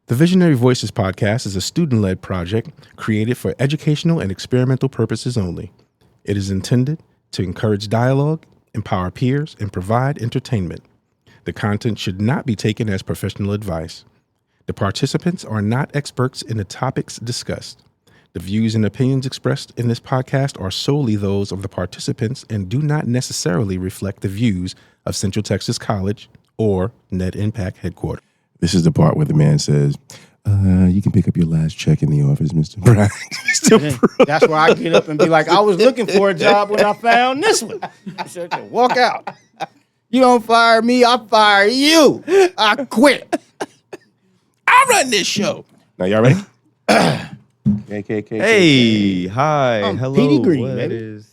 The Visionary Voices podcast is a student-led project created for educational and experimental purposes only. It is intended to encourage dialogue, empower peers, and provide entertainment. The content should not be taken as professional advice. The participants are not experts in the topics discussed. The views and opinions expressed in this podcast are solely those of the participants and do not necessarily reflect the views of Central Texas College or Net Impact Headquarters. This is the part where the man says, you can pick up your last check in the office, Mr. Brown. That's where I get up and be like, I was looking for a job when I found this one. I said, walk out. You don't fire me, I fire you. I quit. I run this show. Now, y'all ready? Hey, hi, I'm hello. Petey Green, what baby. is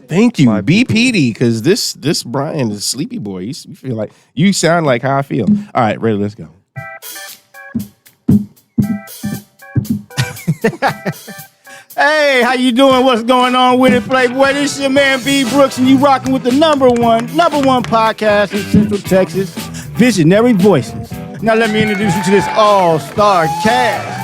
Thank you. My Be people. Petey, because this Brian is sleepy boy. You feel like you sound like how I feel. All right, ready, let's go. Hey, how you doing? What's going on with it, Playboy? This your man B Brooks, and you rocking with the number one podcast in Central Texas, Visionary Voices. Now let me introduce you to this all-star cast.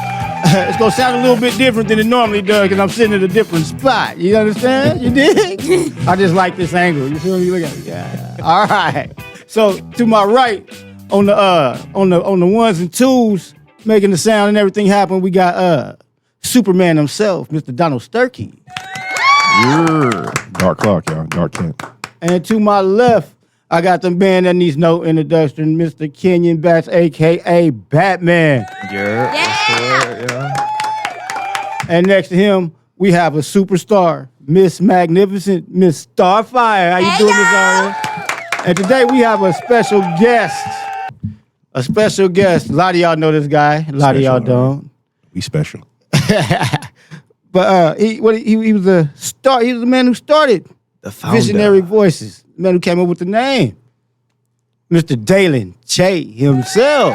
It's gonna sound a little bit different than it normally does because I'm sitting at a different spot. You understand? You dig? I just like this angle. You feel me? Look at it. Yeah. All right. So to my right, on the ones and twos, making the sound and everything happen, we got Superman himself, Mr. Donald Sturkey. Yeah. Dark Clock, y'all. Dark Kent. And to my left, I got the man that needs no introduction, Mr. Kenyon Batts, a.k.a. Batman. yeah. And next to him, we have a superstar, Miss Magnificent, Miss Starfire. How you doing, Miss Aria? And today we have a special guest. A special guest. A lot of y'all know this guy. A lot of y'all don't. We special. But he was a star. He was the man who started The founder. Visionary Voices. The man who came up with the name. Mr. Dalen Che himself.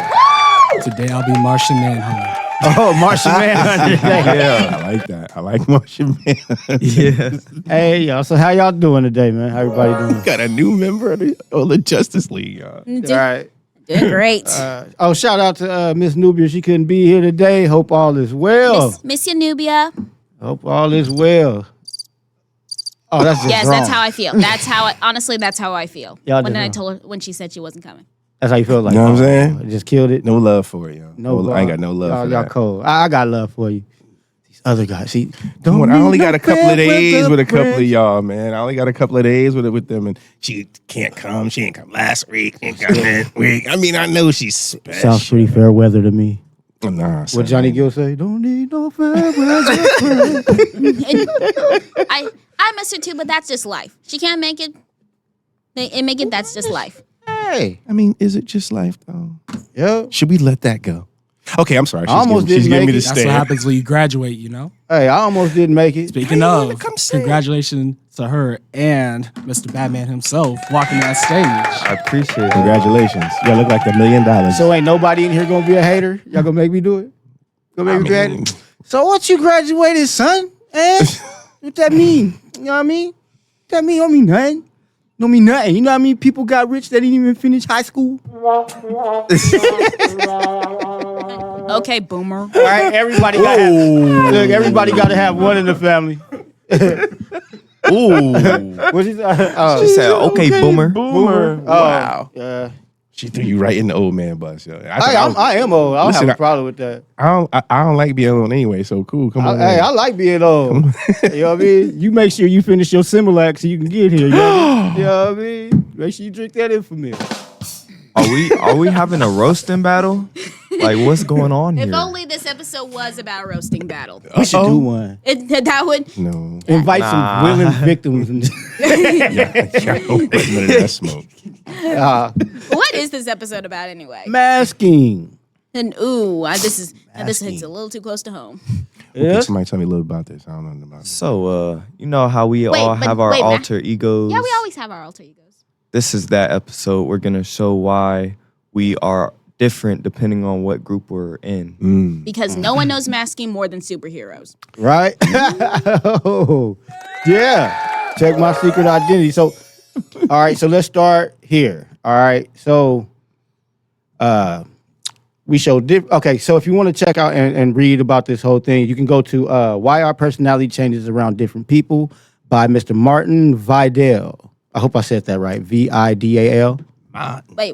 Today I'll be Martian Manhunter. Oh, Martian Manhunter. Yeah. I like that. I like Martian Man. Yes. Hey, y'all. So how y'all doing today, man? How everybody doing? Got a new member of the Justice League, y'all. All right. Doing great. Shout out to Miss Nubia. She couldn't be here today. Hope all is well. Miss you, Nubia. Hope all is well. Oh, that's just Yes, wrong. that's how I feel. That's how I feel. Y'all When just I wrong. told her when she said she wasn't coming. That's how you feel like. You know what I'm saying? I just killed it. No love for it, y'all. No, I ain't got no love y'all, for y'all that. cold. I got love for you. These other guys, see, Come on, I only need got no a couple of friend days with a couple of friends. y'all, man. I only got a couple of days with them, and she can't come. She didn't come last week. She didn't come this week. I mean, I know she's special. Sounds pretty fair weather to me. Nah, What Johnny Gill say? Don't need no fair weather friends. And I miss her too, but that's just life. She can't make it. That's just life. Hey, I mean, is it just life though? yo. Should we let that go? Okay, I'm sorry. She's Almost giving, she's didn't giving me make the it. That's what stare. happens when you graduate, you know? Hey, I almost didn't make it. Speaking How you wanna of, come say it? congratulations to her and Mr. Batman himself walking that stage. I appreciate it. Congratulations. Y'all look like $1 million. So ain't nobody in here gonna be a hater? Y'all gonna make me do it? Gonna make me be a hater? So what you graduated, son? What that mean? You know what I mean? That mean don't mean nothing. Don't mean nothing. You know what I mean? People got rich that didn't even finish high school. Okay, boomer. All right, everybody got to have, look, everybody got to have one in the family. Ooh. What's he say? She said, okay, boomer. Boomer. Wow. Yeah. She threw you right in the old man bus. Yo. I am old. I don't Listen, have a problem with that. I don't like being alone anyway, so cool. Come on. Hey, I like being old. You know what I mean? You make sure you finish your Similac so you can get here. You know what I mean? Make sure you drink that Infamil. Are we having a roasting battle? Like, what's going on here? If only this episode was about a roasting battle. We should do one. That would. No. Invite some willing victims. And Y'all don't put none of that smoke. What is this episode about anyway? masking. And this hits a little too close to home. Yeah. Somebody tell me a little about this. I don't know nothing about it. So, you know how we Wait, all but have our wait, Matt. alter egos? Yeah, we always have our alter egos. This is that episode. We're going to show why we are different depending on what group we're in. Because no one knows masking more than superheroes. Right? Oh, yeah. Check my secret identity. So, all right. So let's start here. All right. So, we show okay, so if you want to check out and read about this whole thing, you can go to Why Our Personality Changes Around Different People by Mr. Martin Vidal. I hope I said that right. Vidal. Martin. Wait,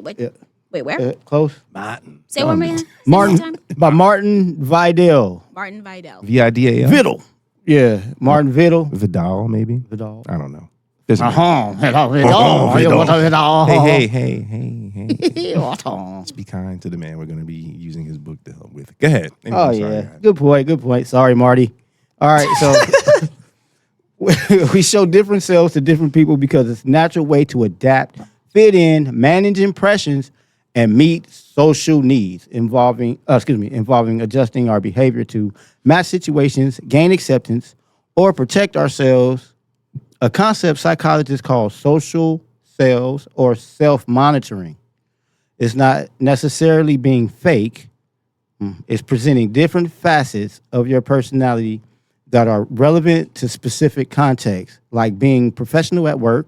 where? Close. Martin. Say one more time. Martin by Martin Vidal. Martin Vidal. Vidal. Vidal. Yeah, Martin Vidal. Vidal, maybe. Vidal. I don't know. Doesn't matter. Vidal. Vidal. Hey. Vidal. Let's be kind to the man. We're going to be using his book to help with. Go ahead. Oh, I'm sorry, yeah. guys. Good point. Sorry, Marty. All right, so we show different selves to different people because it's a natural way to adapt, fit in, manage impressions, and meet social needs involving adjusting our behavior to match situations, gain acceptance, or protect ourselves. A concept psychologists call social selves or self-monitoring. It's not necessarily being fake. It's presenting different facets of your personality that are relevant to specific contexts, like being professional at work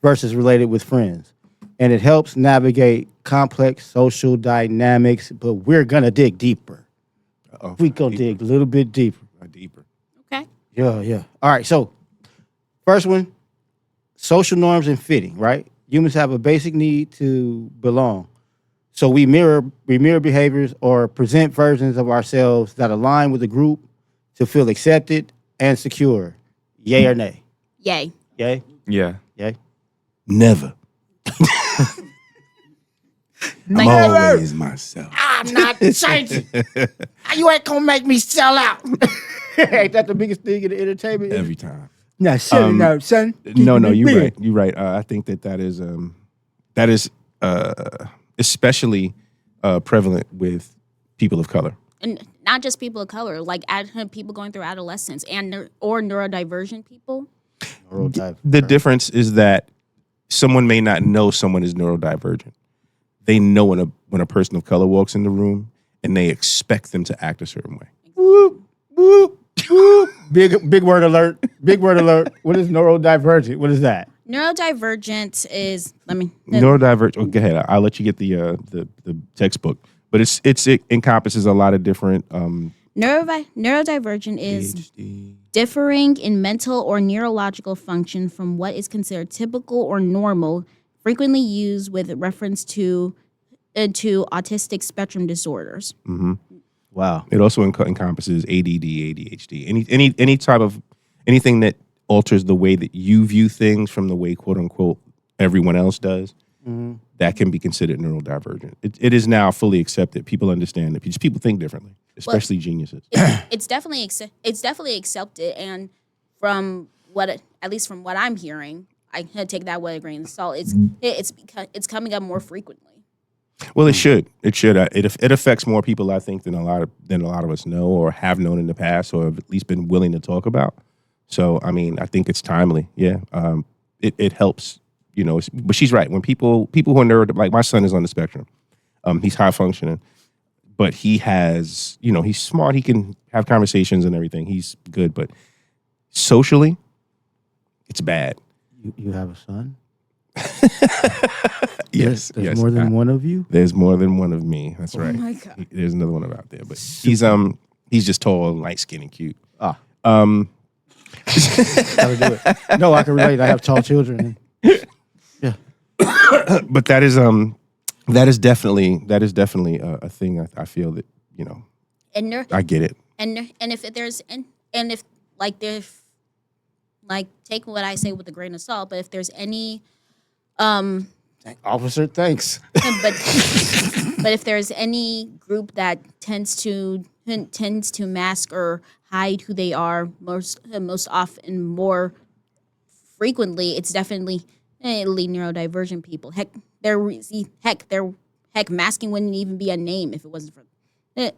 versus related with friends. And it helps navigate complex social dynamics, but we're going to dig deeper. We're going to dig a little bit deeper. Deeper. Okay. Yeah. All right, so first one, social norms and fitting, right? Humans have a basic need to belong. So we mirror behaviors or present versions of ourselves that align with the group to feel accepted and secure. Yay or nay? Yay. Yay? Yeah. Yay? Never. I'm always myself. I'm not changing. You ain't gonna make me sell out. Ain't that the biggest thing in the entertainment? Every time. No, son. No, you're right. You're right. I think that is especially prevalent with people of color. And not just people of color, like people going through adolescence and or neurodivergent people. The difference is that someone may not know someone is neurodivergent. They know when a person of color walks in the room and they expect them to act a certain way. Whoop, whoop, whoop. Big word alert. Big word alert. What is neurodivergent? What is that? Neurodivergent is Neurodivergent. Oh, go ahead. I'll let you get the textbook, but it encompasses a lot of different. Neurodivergent is ADHD. differing in mental or neurological function from what is considered typical or normal, frequently used with reference to autistic spectrum disorders. Mm-hmm. Wow. It also encompasses ADD, ADHD, any type of anything that alters the way that you view things from the way quote unquote everyone else does. Mm-hmm. That can be considered neurodivergent. It is now fully accepted. People understand that people think differently, especially geniuses. It's definitely accepted, and from at least from what I'm hearing, I take that with a grain of salt. It's coming up more frequently. Well, it should. It should. It affects more people, I think, than a lot of us know or have known in the past, or have at least been willing to talk about. So, I mean, I think it's timely. Yeah, it helps. You know, but she's right. When people who are like my son is on the spectrum. He's high functioning, but he has, he's smart. He can have conversations and everything. He's good, but socially, it's bad. You have a son? Yes. There's more than one of you? There's more than one of me. That's right. Oh my God. There's another one out there, but he's just tall and light skinned and cute. Gotta do it. No, I can relate. I have tall children. Yeah. But that is definitely a thing. I feel that And I get it. And if there's take what I say with a grain of salt, but if there's any Officer, thanks. but if there's any group that tends to mask or hide who they are most often, more frequently, it's definitely neurodivergent people. Heck, masking wouldn't even be a name if it wasn't for that.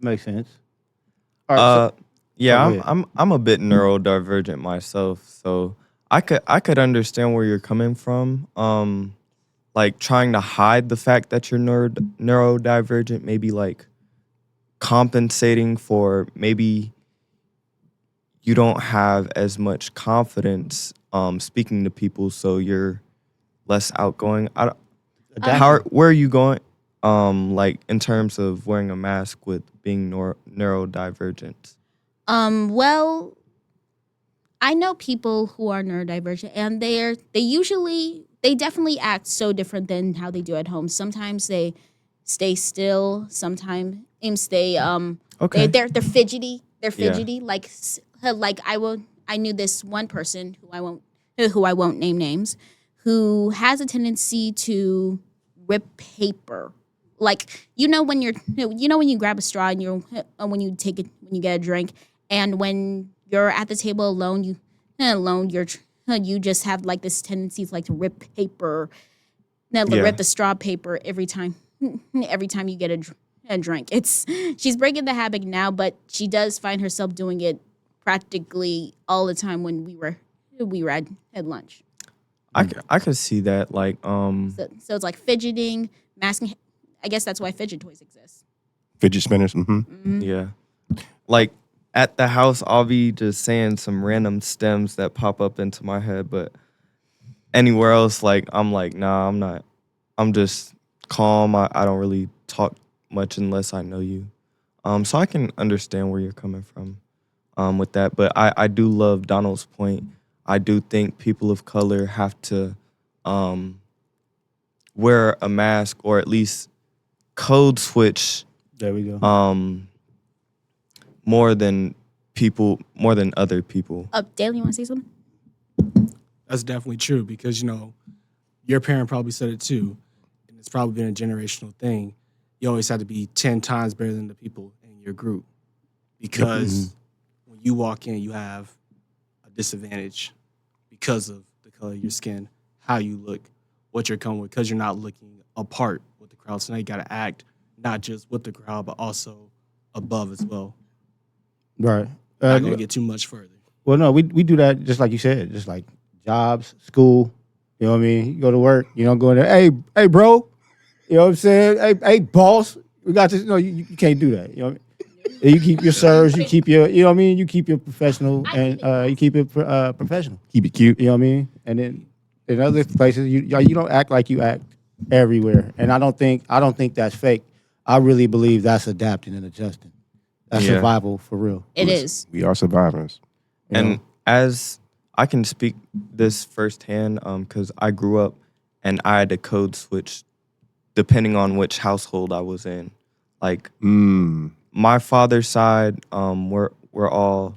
Makes sense. All right, Yeah, I'm a bit neurodivergent myself, so I could understand where you're coming from. Like trying to hide the fact that you're neurodivergent, maybe like compensating for maybe you don't have as much confidence speaking to people, so you're less outgoing. Where are you going? like in terms of wearing a mask with being neurodivergent? Well, I know people who are neurodivergent, and they definitely act so different than how they do at home. Sometimes they stay still. Sometimes they Okay. they're fidgety. They're Yeah. fidgety. Like I knew this one person who I won't name names, who has a tendency to rip paper. Like when when you grab a straw and when you get a drink, and when you're at the table alone, you just have like this tendency to rip paper, rip the straw paper every time you get a drink. She's breaking the habit now, but she does find herself doing it practically all the time when we were at lunch. I could see that. Like, So it's like fidgeting, masking. I guess that's why fidget toys exist. Fidget spinners. Mm-hmm. yeah. Like at the house, I'll be just saying some random stems that pop up into my head, but anywhere else, like, I'm like, nah, I'm not. I'm just calm. I don't really talk much unless I know you. So I can understand where you're coming from with that. But I do love Donald's point. I do think people of color have to wear a mask, or at least code switch There we go. more than other people. Dale, you want to say something? That's definitely true because, your parent probably said it too. And it's probably been a generational thing. You always have to be 10 times better than the people in your group because when you walk in, you have a disadvantage because of the color of your skin, how you look, what you're coming with, because you're not looking apart with the crowd. So now you got to act not just with the crowd, but also above as well. Right. Not going to get too much further. Well, no, we do that just like you said, just like jobs, school. You know what I mean? You go to work, you don't go in there, hey, bro. You know what I'm saying? Hey, boss. We got this. No, you can't do that. You know what I mean? You keep your sirs, you keep your, you know what I mean? You keep your professional and you keep it professional. Keep it cute. You know what I mean? And then in other places, you don't act like you act everywhere. And I don't think that's fake. I really believe that's adapting and adjusting. That's Yeah. survival for real. It is. We are survivors. You And know? as I can speak this firsthand, because I grew up and I had to code switch depending on which household I was in. Like my father's side, we're all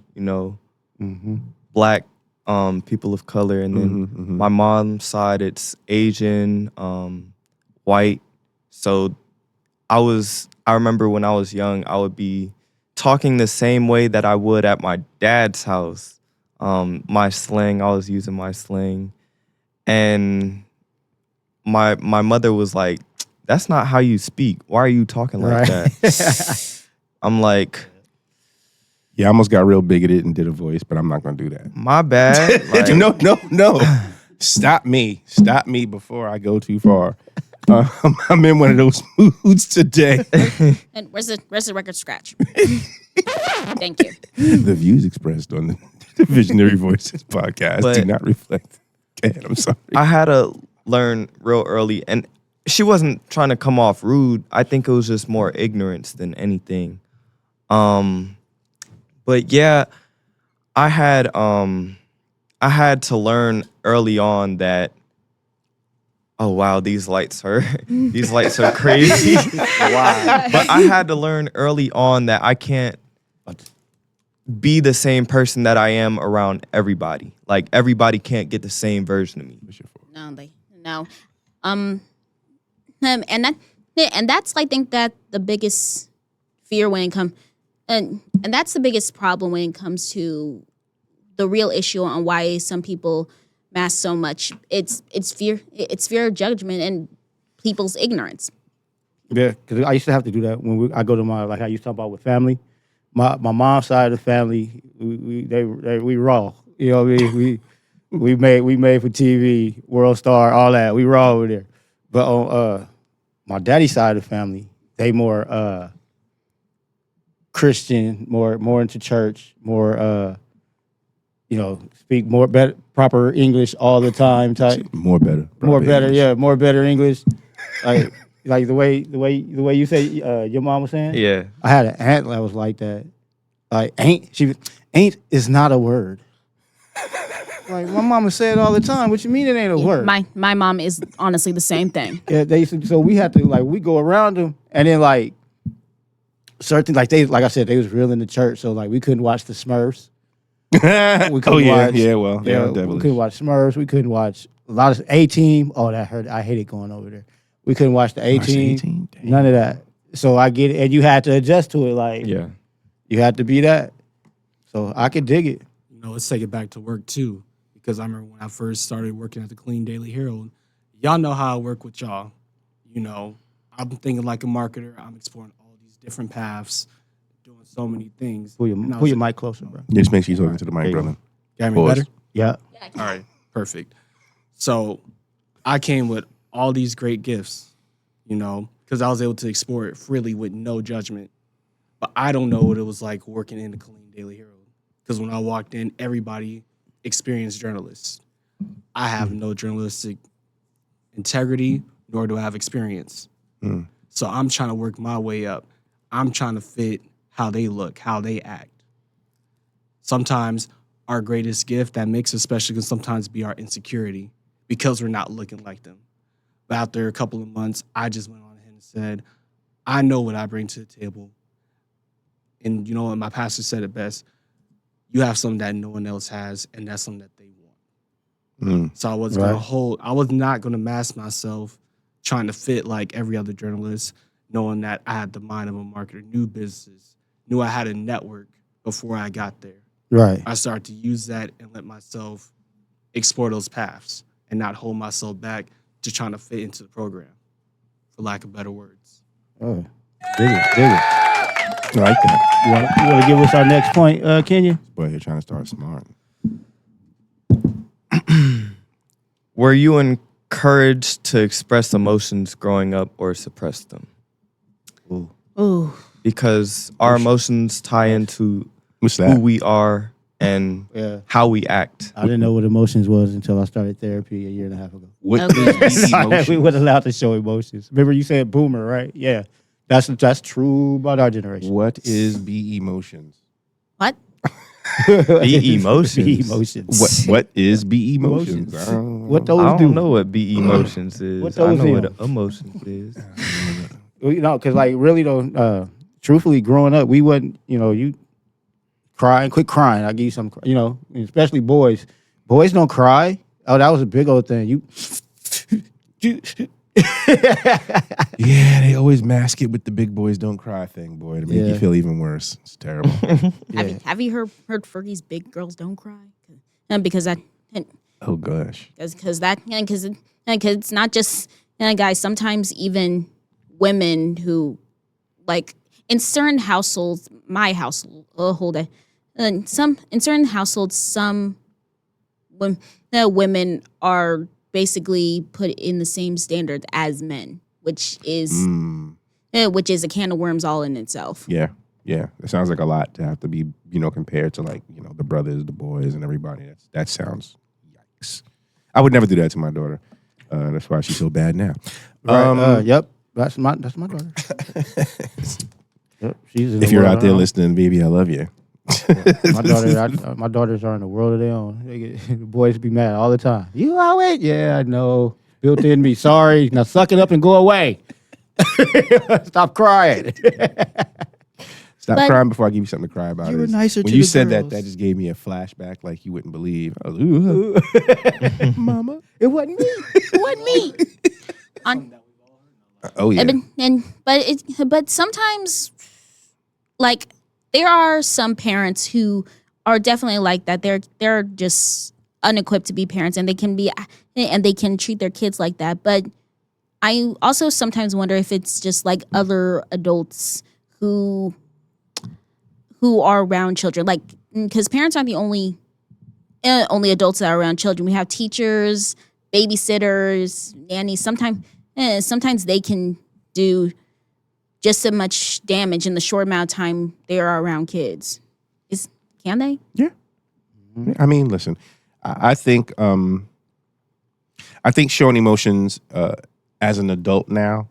black people of color, and then my mom's side, it's Asian, white. So I remember when I was young, I would be talking the same way that I would at my dad's house. My slang, I was using my slang. And my mother was like, that's not how you speak. Why are you talking like that? I'm like, Yeah, I almost got real bigoted and did a voice, but I'm not going to do that. my bad. Like, No. Stop me before I go too far. I'm in one of those moods today. And where's the record scratch? Thank you. The views expressed on the Visionary Voices podcast do But- not reflect. Go ahead, I'm sorry. I had to learn real early, and she wasn't trying to come off rude. I think it was just more ignorance than anything. But yeah, I had to learn early on that. Oh wow, these lights are crazy. Wow. But I had to learn early on that I can't be the same person that I am around everybody. Like everybody can't get the same version of me. No. And that's I think that the biggest fear when it comes, and that's the biggest problem when it comes to the real issue on why some people mask so much. It's fear. It's fear of judgment and people's ignorance. Yeah, because I used to have to do that when I go to my, like I used to talk about with family. My mom's side of the family, we raw. You know what I mean? We made for TV, World Star, all that. We raw over there. But on my daddy's side of the family, they more Christian, more into church, more speak more better proper English all the time type. More better. More probably. better English. Like Like the way you say your mom was saying. Yeah. I had an aunt that was like that. Like ain't is not a word. Like my mama said all the time. What you mean it ain't a word? My mom is honestly the same thing. Yeah, they used to, so we had to like we go around them and then like certain like I said they was real in the church, so like we couldn't watch the Smurfs. We couldn't Oh yeah, watch, yeah. Well, yeah, yeah, we definitely. couldn't watch Smurfs. We couldn't watch a lot of A-Team. Oh, that hurt. I hated going over there. We couldn't watch the A-Team. A-Team? Dang. None of that. So I get it, and you had to adjust to it. Like Yeah. you had to be that. So I could dig it. You know, let's take it back to work too, because I remember when I first started working at the Clean Daily Herald. Y'all know how I work with y'all. You know, I'm thinking like a marketer. I'm exploring all these different paths, doing so many things. Pull And I your was- mic closer, bro. Just make sure you're talking to the mic, brother. Got me Pause. better? Yeah. All right, perfect. So I came with all these great gifts, you know, because I was able to explore it freely with no judgment. But I don't know what it was like working in the Clean Daily Herald. Because when I walked in, everybody experienced journalists. I have no journalistic integrity, nor do I have experience. So I'm trying to work my way up. I'm trying to fit how they look, how they act. Sometimes our greatest gift that makes us special can sometimes be our insecurity because we're not looking like them. But after a couple of months, I just went on ahead and said, I know what I bring to the table. And you know what? My pastor said it best. You have something that no one else has, and that's something that they want. So I was not going to mask myself trying to fit like every other journalist, knowing that I had the mind of a marketer, knew business, knew I had a network before I got there. Right. I started to use that and let myself explore those paths and not hold myself back to trying to fit into the program, for lack of better words. Oh, dig it, dig it. I like that. You want to give us our next point, Kenya? Boy, you're trying to start smart. Were you encouraged to express emotions growing up or suppress them? Ooh. Because our emotions tie into What's who that? we are and Yeah. how we act. I didn't know what emotions was until I started therapy a year and a half ago. What Okay. is emotion? We weren't allowed to show emotions. Remember you said boomer, right? Yeah. That's true about our generation. What is be emotions? What? Be emotions. Be emotions. What is be emotions? Emotions. I don't know. What those I do? don't know what be emotions is. What I those know is? what emotions is. You know, because like really though, truthfully, growing up, we wasn't. You know, you crying, quit crying. I give you some. You know, especially boys. Boys don't cry. Oh, that was a big old thing. You. Yeah, they always mask it with the big boys don't cry thing, boy, to make Yeah. you feel even worse. It's terrible. Have you heard Fergie's Big Girls Don't Cry? Because that Oh gosh. because it's not just guys. Sometimes even women who like in certain households, my household, in certain households, some women are basically put in the same standard as men, which is a can of worms all in itself. Yeah. Yeah. It sounds like a lot to have to be, compared to like, the brothers, the boys, and everybody. That sounds yikes. I would never do that to my daughter. That's why she's so bad now. Right, yep. That's my daughter. Yep, she's in the If you're world out there of her listening, baby, I love you. own. My daughters are in the world of their own. The boys be mad all the time. You always, yeah, I know. Built in me. Sorry. Now suck it up and go away. Stop crying. Stop But- crying before I give you something to cry about. You were Is- nicer when to you the said girls. that just gave me a flashback like you wouldn't believe. I was, ooh, mama. It wasn't me. It wasn't me. Oh yeah. But sometimes, like, there are some parents who are definitely like that. They're just unequipped to be parents, and they can treat their kids like that. But I also sometimes wonder if it's just like other adults who are around children, like because parents aren't the only adults that are around children. We have teachers, babysitters, nannies. Sometimes they can do just so much damage in the short amount of time they are around kids. Can they? Yeah. I mean, listen, I think showing emotions as an adult now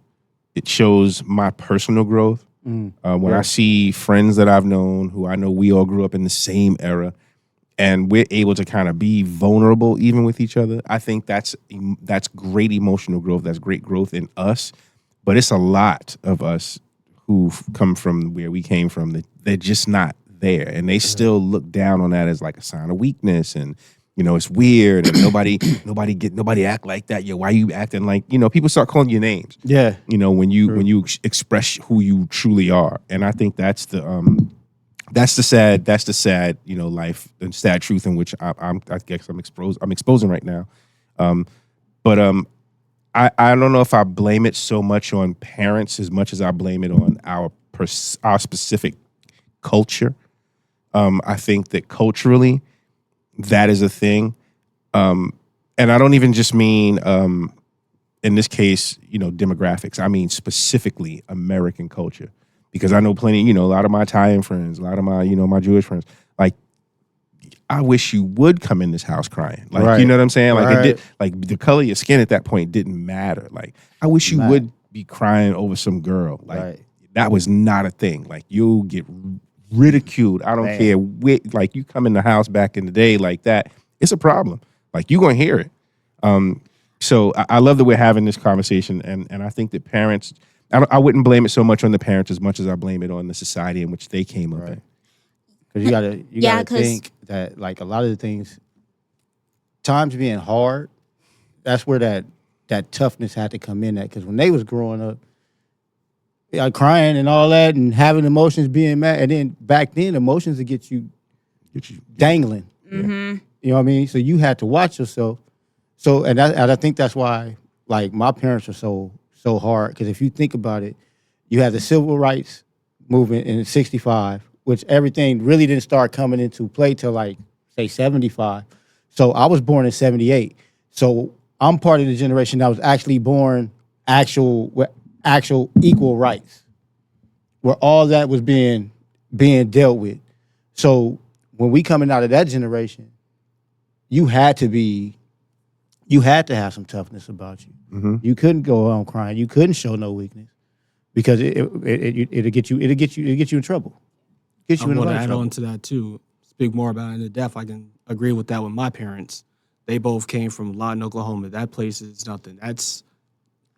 It shows my personal growth. When I see friends that I've known who I know we all grew up in the same era, and we're able to kind of be vulnerable even with each other, I think that's great emotional growth. That's great growth in us. But it's a lot of us who've come from where we came from that they're just not there, and they still look down on that as like a sign of weakness, and it's weird, and nobody act like that. Yo, why you acting like, people start calling you names. Yeah. When you express who you truly are, and I think that's the sad life and sad truth in which I guess I'm exposing right now. But I don't know if I blame it so much on parents as much as I blame it on our specific culture. I think that culturally, that is a thing. And I don't even just mean, in this case, demographics. I mean specifically American culture. Because I know plenty, a lot of my Italian friends, a lot of my, my Jewish friends, like, I wish you would come in this house crying. Like, Right. you know what I'm saying? Like, Right. it did, like the color of your skin at that point didn't matter. Like, I wish you Right. would be crying over some girl. Like, Right. that was not a thing. Like, you'll get ridiculed. I don't Man. care. Like, you come in the house back in the day like that, it's a problem. Like, you're going to hear it. So I love that we're having this conversation. And I think that parents, I wouldn't blame it so much on the parents as much as I blame it on the society in which they came up in. Because you gotta Yeah, 'cause- think that like a lot of the things, times being hard, that's where that toughness had to come in at. Because when they was growing up, crying and all that, and having emotions, being mad, and then back then emotions would get you dangling. You know what I mean? So you had to watch yourself. So and I think that's why like my parents are so hard. Because if you think about it, you had the civil rights movement in '65. Which everything really didn't start coming into play till like, say, 75. So I was born in 78. So I'm part of the generation that was actually born with actual equal rights, where all that was being dealt with. So when we coming out of that generation, you had to have some toughness about you. You couldn't go on crying. You couldn't show no weakness because it'll get you in trouble. Get you I in a want lot to of add trouble. on to that too. Speak more about it in depth. I can agree with that with my parents. They both came from Lawton, Oklahoma. That place is nothing. That's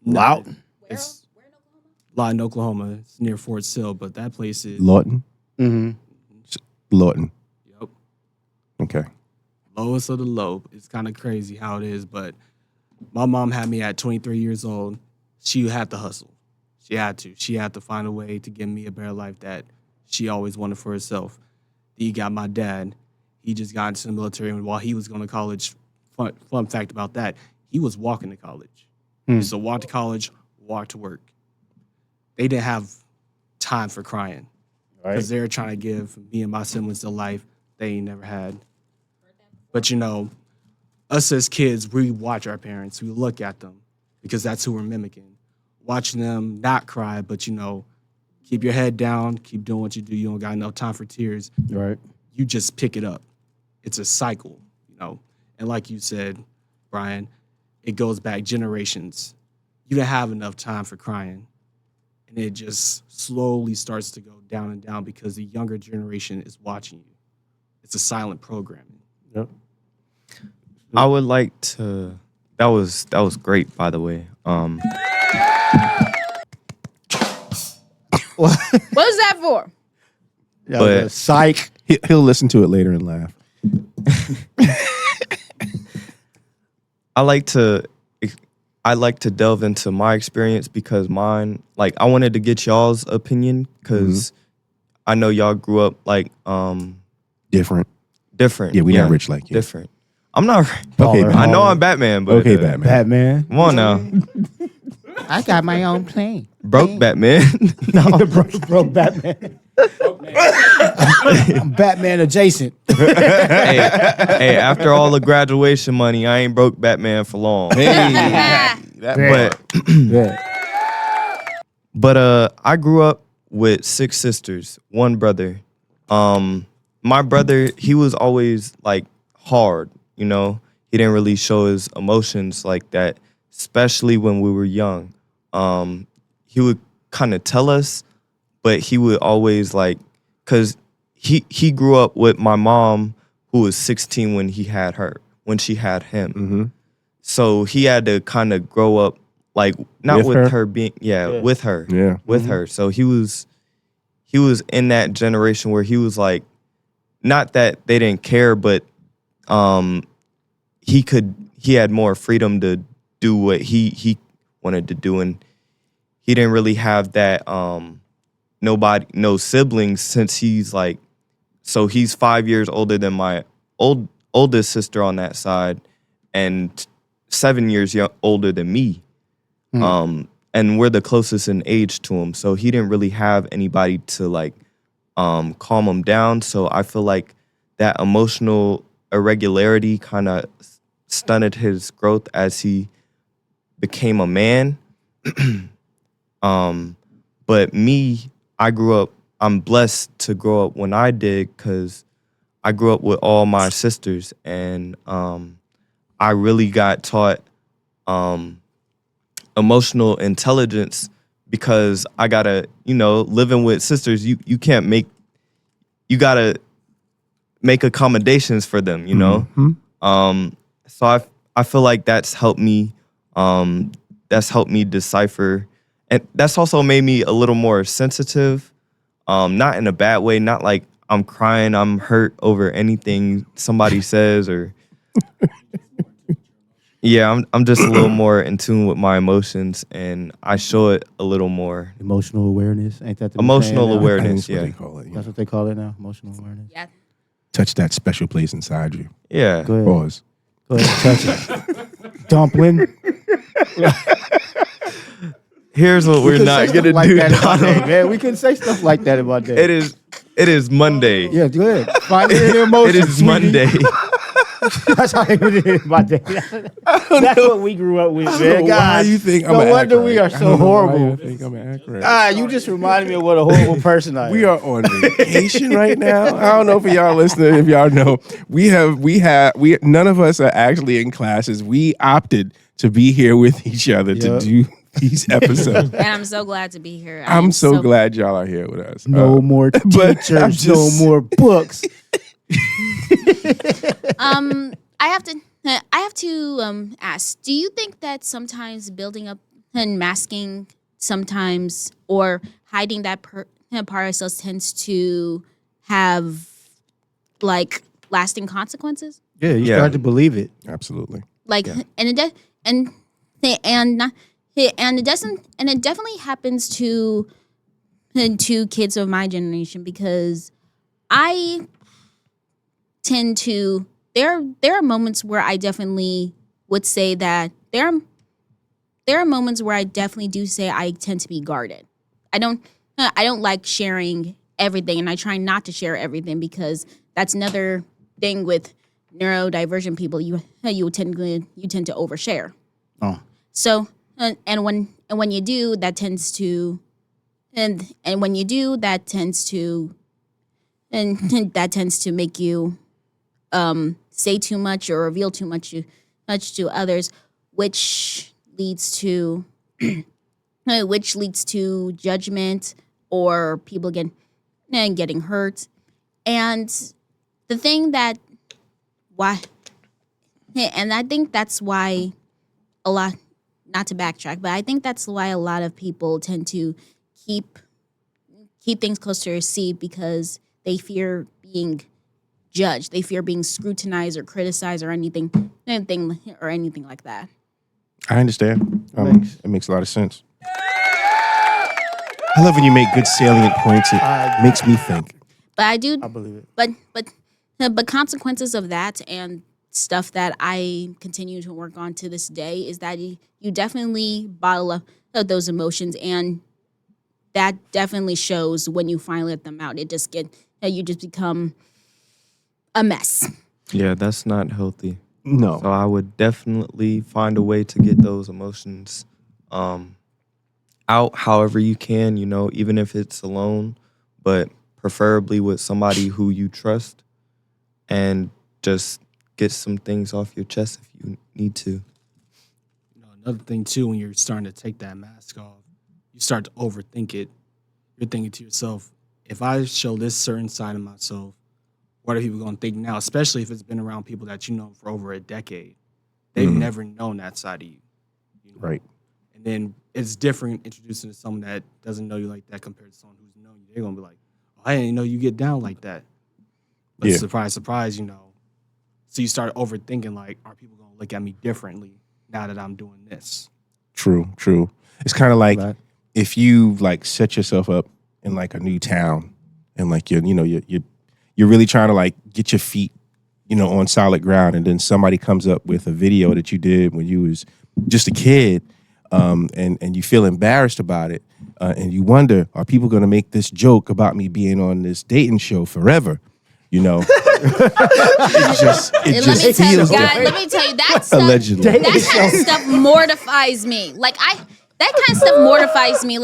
Lawton? It's Lawton, Oklahoma. It's near Fort Sill, but that place is Lawton? Mm-hmm. Lawton. yep, Okay. lowest of the low. It's kind of crazy how it is, but my mom had me at 23 years old. She had to hustle. She had to. She had to find a way to give me a better life that she always wanted for herself. Then you got my dad. He just got into the military, and while he was going to college, fun fact about that, he was walking to college. So walk to college, walk to work. They didn't have time for crying because they were trying to give me and my siblings the life they ain't never had. But us as kids, we watch our parents. We look at them because that's who we're mimicking. Watching them not cry, but keep your head down, keep doing what you do. You don't got enough time for tears. Right. You just pick it up. It's a cycle, And like you said, Brian, it goes back generations. You don't have enough time for crying. And it just slowly starts to go down and down because the younger generation is watching you. It's a silent programming. Yep. I would like to. That was great, by the way. What is that for? That was a But- psych. He'll listen to it later and laugh. I like to delve into my experience because mine, like, I wanted to get y'all's opinion because I know y'all grew up like Different. different. Yeah, we not rich like you. Different. I'm not. Okay, Baller. I know I'm Batman, but Okay, Batman. Batman. Come on now, I got my own plane. broke Batman. No, broke Batman. I'm Batman adjacent. hey, after all the graduation money, I ain't broke Batman for long. But Yeah. But I grew up with 6 sisters, 1 brother. My brother, he was always like hard, He didn't really show his emotions like that, especially when we were young. kind of tell us, but he would always like, cause he grew up with my mom who was 16 when she had him. Mm-hmm. So he had to kind of grow up like not with her being with her. Yeah. With her. So he was in that generation where he was like, not that they didn't care, but he had more freedom to do what he wanted to do, and he didn't really have that no siblings since he's like, so he's 5 years older than my oldest sister on that side and 7 years older than me. And we're the closest in age to him. So he didn't really have anybody to like calm him down. So I feel like that emotional irregularity kind of stunted his growth as he became a man. But me, I'm blessed to grow up when I did because I grew up with all my sisters, and I really got taught emotional intelligence because I gotta, living with sisters, you gotta make accommodations for them, So I feel like that's helped me decipher, and that's also made me a little more sensitive, not in a bad way, not like I'm crying, I'm hurt over anything somebody says or yeah, I'm just a little more in tune with my emotions, and I show it a little more. Emotional awareness, ain't that the Emotional saying now? awareness, That's what yeah. they call it. Yeah. That's what they call it now. Emotional awareness. Yeah. Touch that special place inside you. Yeah. Go ahead. Pause. Go ahead. Touch it. Dumpling. Here's what we're not gonna like do, that in my day, Donald. man. We couldn't say stuff like that in my day. It is Monday. Yeah, go ahead. Find it in your emotions. It is sweetie. Monday. That's how it is in my day. That's what we grew up with, man. Why God, you think I'm no an wonder actor? we are I so don't know why horrible. you think I'm an actor. You just reminded me of what a horrible person I am. We are on vacation right now. I don't know if y'all listening, if y'all know, we none of us are actually in classes. We opted to be here with each other to Yep. do these episodes. And I'm so glad to be here. I'm so glad y'all are here with us. No more but I'm teachers, no just- more books. I have to ask, do you think that sometimes building up and masking sometimes or hiding that part of ourselves tends to have like lasting consequences? Yeah, you Yeah. start to believe it. Absolutely. Like and it definitely happens to kids of my generation because I tend to there are moments where I definitely would say that there are moments where I definitely do say I tend to be guarded. I don't like sharing everything, and I try not to share everything because that's another thing with neurodivergent people. You tend to overshare. Oh. So and when you do, that tends to and when you do, that tends to make you say too much or reveal too much to others, which leads to judgment or people getting hurt. And the thing that why, and I think that's why a lot, not to backtrack, but I think that's why a lot of people tend to keep things close to their seat because they fear being judged. They fear being scrutinized or criticized or anything like that. I understand. It makes a lot of sense. I love when you make good salient points. It makes me think. But I do, I believe it. but consequences of that and stuff that I continue to work on to this day is that you definitely bottle up those emotions, and that definitely shows when you finally let them out. You just become a mess. Yeah, that's not healthy. No. So I would definitely find a way to get those emotions out however you can, even if it's alone, but preferably with somebody who you trust, and just get some things off your chest if you need to. Another thing too, when you're starting to take that mask off, you start to overthink it. You're thinking to yourself, if I show this certain side of myself, what are people going to think now? Especially if it's been around people that you know for over a decade. They've never known that side of you. You know? Right. And then it's different introducing to someone that doesn't know you like that compared to someone who's known you. They're going to be like, oh, I didn't know you get down like that. But Yeah. surprise, surprise, you know. So you start overthinking, like, are people going to look at me differently now that I'm doing this? True. It's kind of like Right. if you like set yourself up in like a new town and like you're really trying to like get your feet, on solid ground, and then somebody comes up with a video that you did when you was just a kid, and you feel embarrassed about it, and you wonder, are people going to make this joke about me being on this dating show forever? It just Let me tell you, feels guys. different. Let me tell you that stuff. Allegedly. That kind of stuff mortifies me. That kind of stuff mortifies me.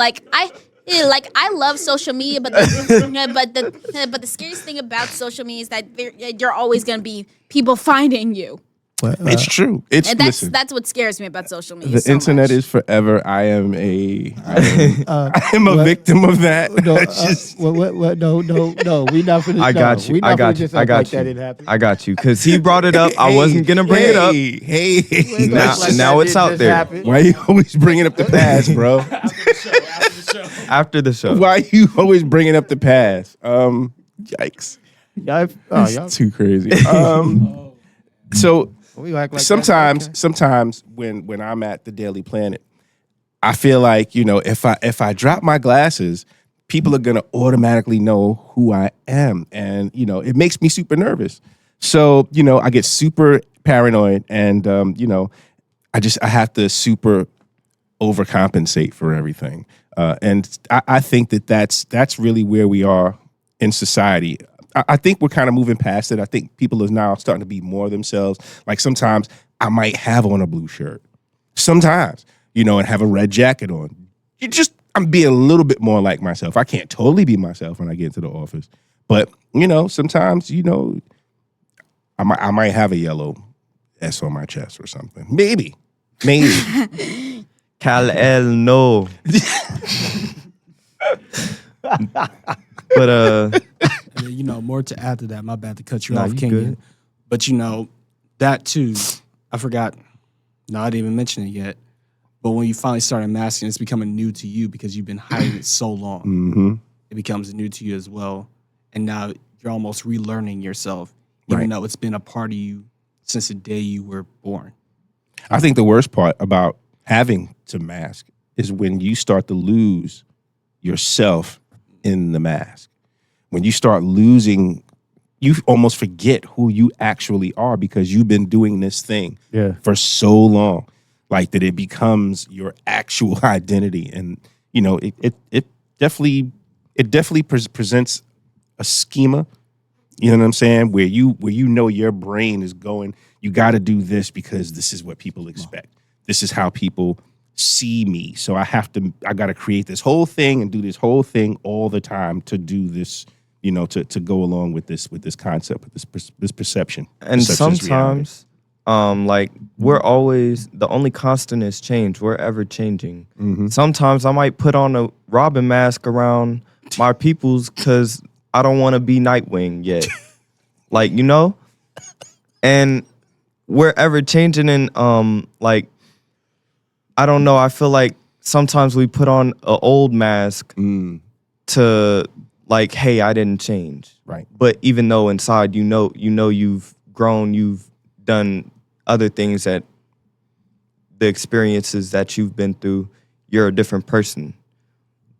I love social media, but the scariest thing about social media is that you're always gonna be people finding you. It's true. It's And listen. that's what scares me about social media. The so internet much. is forever. I am a victim of that. No, That's just what, no. We not finna. I got you. We not I got finna you. just I act got like you. That didn't happen. I got you. Because he brought it up. I wasn't going to bring it up. Hey, Now- now it's out there. why you always bringing up the past, bro? After the show. Why you always bringing up the past? Yikes. Y'all, That's too crazy. So we act like sometimes when I'm at the Daily Planet, I feel like, if I drop my glasses, people are gonna automatically know who I am. And, it makes me super nervous. So, I get super paranoid, and I have to super overcompensate for everything. And I think that's really where we are in society. I think we're kind of moving past it. I think people are now starting to be more themselves. Like sometimes I might have on a blue shirt, sometimes, and have a red jacket on. I'm being a little bit more like myself. I can't totally be myself when I get into the office, but sometimes, I might have a yellow S on my chest or something. Maybe. Kal-El, no. But And then, more to add to that. My bad to cut you Nah, off, you Kenyon. good. But that too, I forgot. No, I didn't even mention it yet. But when you finally start masking, it's becoming new to you because you've been hiding it so long. Mm-hmm. It becomes new to you as well. And now you're almost relearning yourself, even Right. though it's been a part of you since the day you were born. I think the worst part about having to mask is when you start to lose yourself in the mask. When you start losing, you almost forget who you actually are because you've been doing this thing for so long, like that it becomes your actual identity. And it definitely presents a schema. You know what I'm saying? Where your brain is going, you got to do this because this is what people expect. This is how people see me. So I got to create this whole thing and do this whole thing all the time to do this, to go along with this concept, with this perception. and Perception's reality. sometimes, we're always, the only constant is change. We're ever changing. Mm-hmm. Sometimes I might put on a Robin mask around my peoples because I don't want to be Nightwing yet. And we're ever changing, and I don't know. I feel like sometimes we put on an old mask to hey, I didn't change. Right. But even though inside you've grown, you've done other things, that the experiences that you've been through, you're a different person.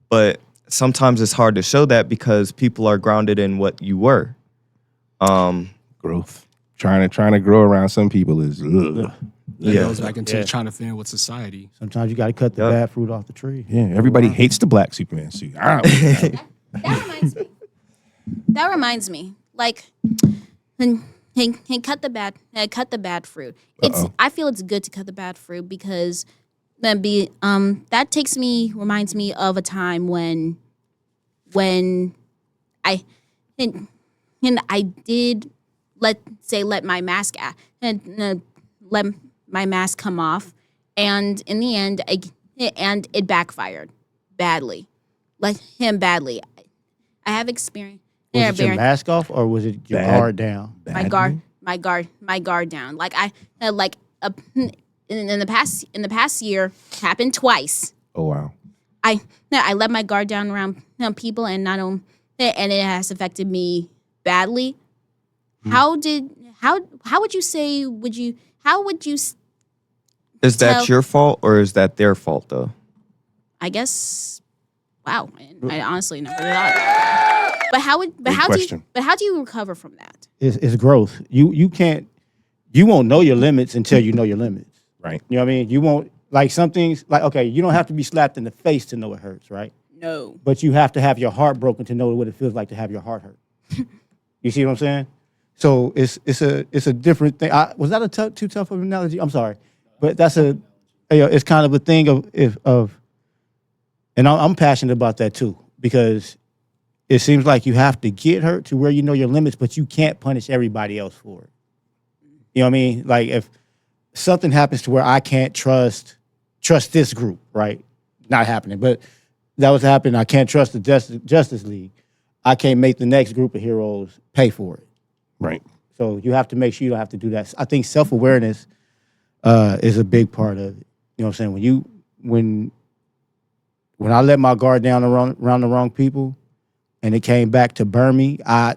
But sometimes it's hard to show that because people are grounded in what you were. Growth. Trying to grow around some people is ugh. It Yeah. goes back into trying to fit in with society. Sometimes you got to cut the Yep. bad fruit off the tree. Yeah, everybody hates the black Superman suit. I don't That reminds me. And cut the bad fruit. I feel it's good to cut the bad fruit because that reminds me of a time when I did let my mask let my mask come off, and in the end it backfired badly, like him badly. I have experience. Was it your mask off or was it your guard down? My guard down. Like in the past year happened twice. Oh wow. I let my guard down around people and and it has affected me badly. How would you say how would you Is that tell- your fault or is that their fault though? I guess wow, I honestly never thought. But how question. do you recover from that? It's growth. You won't know your limits until you know your limits. Right. You know what I mean? You won't, like some things, like, okay, you don't have to be slapped in the face to know it hurts, right? No. But you have to have your heart broken to know what it feels like to have your heart hurt. You see what I'm saying? So it's a different thing. Was that too tough of an analogy? I'm sorry, but that's it's kind of a thing of, and I'm passionate about that too, because it seems like you have to get hurt to where you know your limits, but you can't punish everybody else for it. You know what I mean? Like if something happens to where I can't trust this group, right? Not happening, but that was happening. I can't trust the Justice League. I can't make the next group of heroes pay for it. Right. So you have to make sure you don't have to do that. I think self-awareness is a big part of it. You know what I'm saying? When I let my guard down around the wrong people and it came back to burn me, I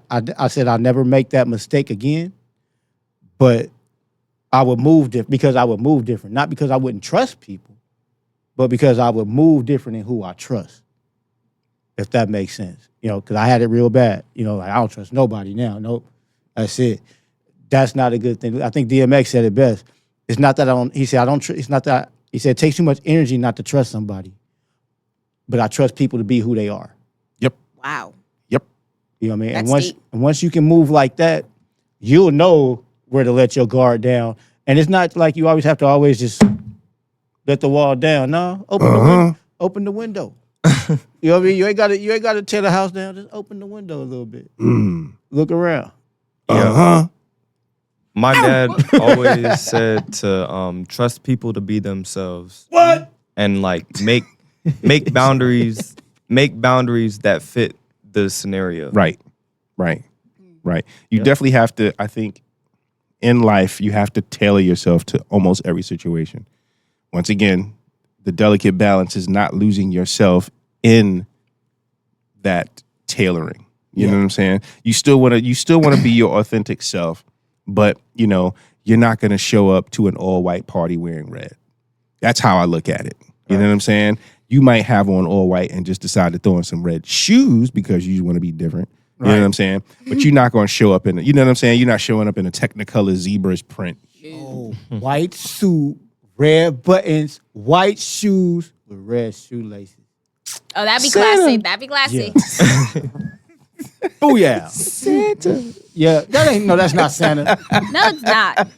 said I'll never make that mistake again. But I would move different because I would move different. Not because I wouldn't trust people, but because I would move different in who I trust. If that makes sense. You know, because I had it real bad. You know, like I don't trust nobody now. Nope. That's it. That's not a good thing. I think DMX said it best. It's not that I don't, he said, I don't, it's not that, he said, it takes too much energy not to trust somebody. But I trust people to be who they are. Yep. Wow. Yep. You know what I mean? That's deep. And once you can move like that, you'll know where to let your guard down. And it's not like you always have to always just let the wall down. No, open the window. You know what I mean? You ain't got to tear the house down. Just open the window a little bit. Look around. My dad always said to trust people to be themselves. What? And like make boundaries that fit the scenario. Right. You definitely have to, I think, in life, you have to tailor yourself to almost every situation. Once again, the delicate balance is not losing yourself in that tailoring. You know what I'm saying? You still want to be your authentic self, but you know, you're not going to show up to an all-white party wearing red. That's how I look at it. You know what I'm saying? You might have on all white and just decide to throw on some red shoes because you want to be different. You know what I'm saying? But you're not going to show up in, you know what I'm saying? You're not showing up in a Technicolor Zebras print. Oh, white suit, red buttons, white shoes with red shoelaces. Oh, that'd be classy. That'd be classy. Booyah. Santa. Yeah, that's not Santa. No, it's not.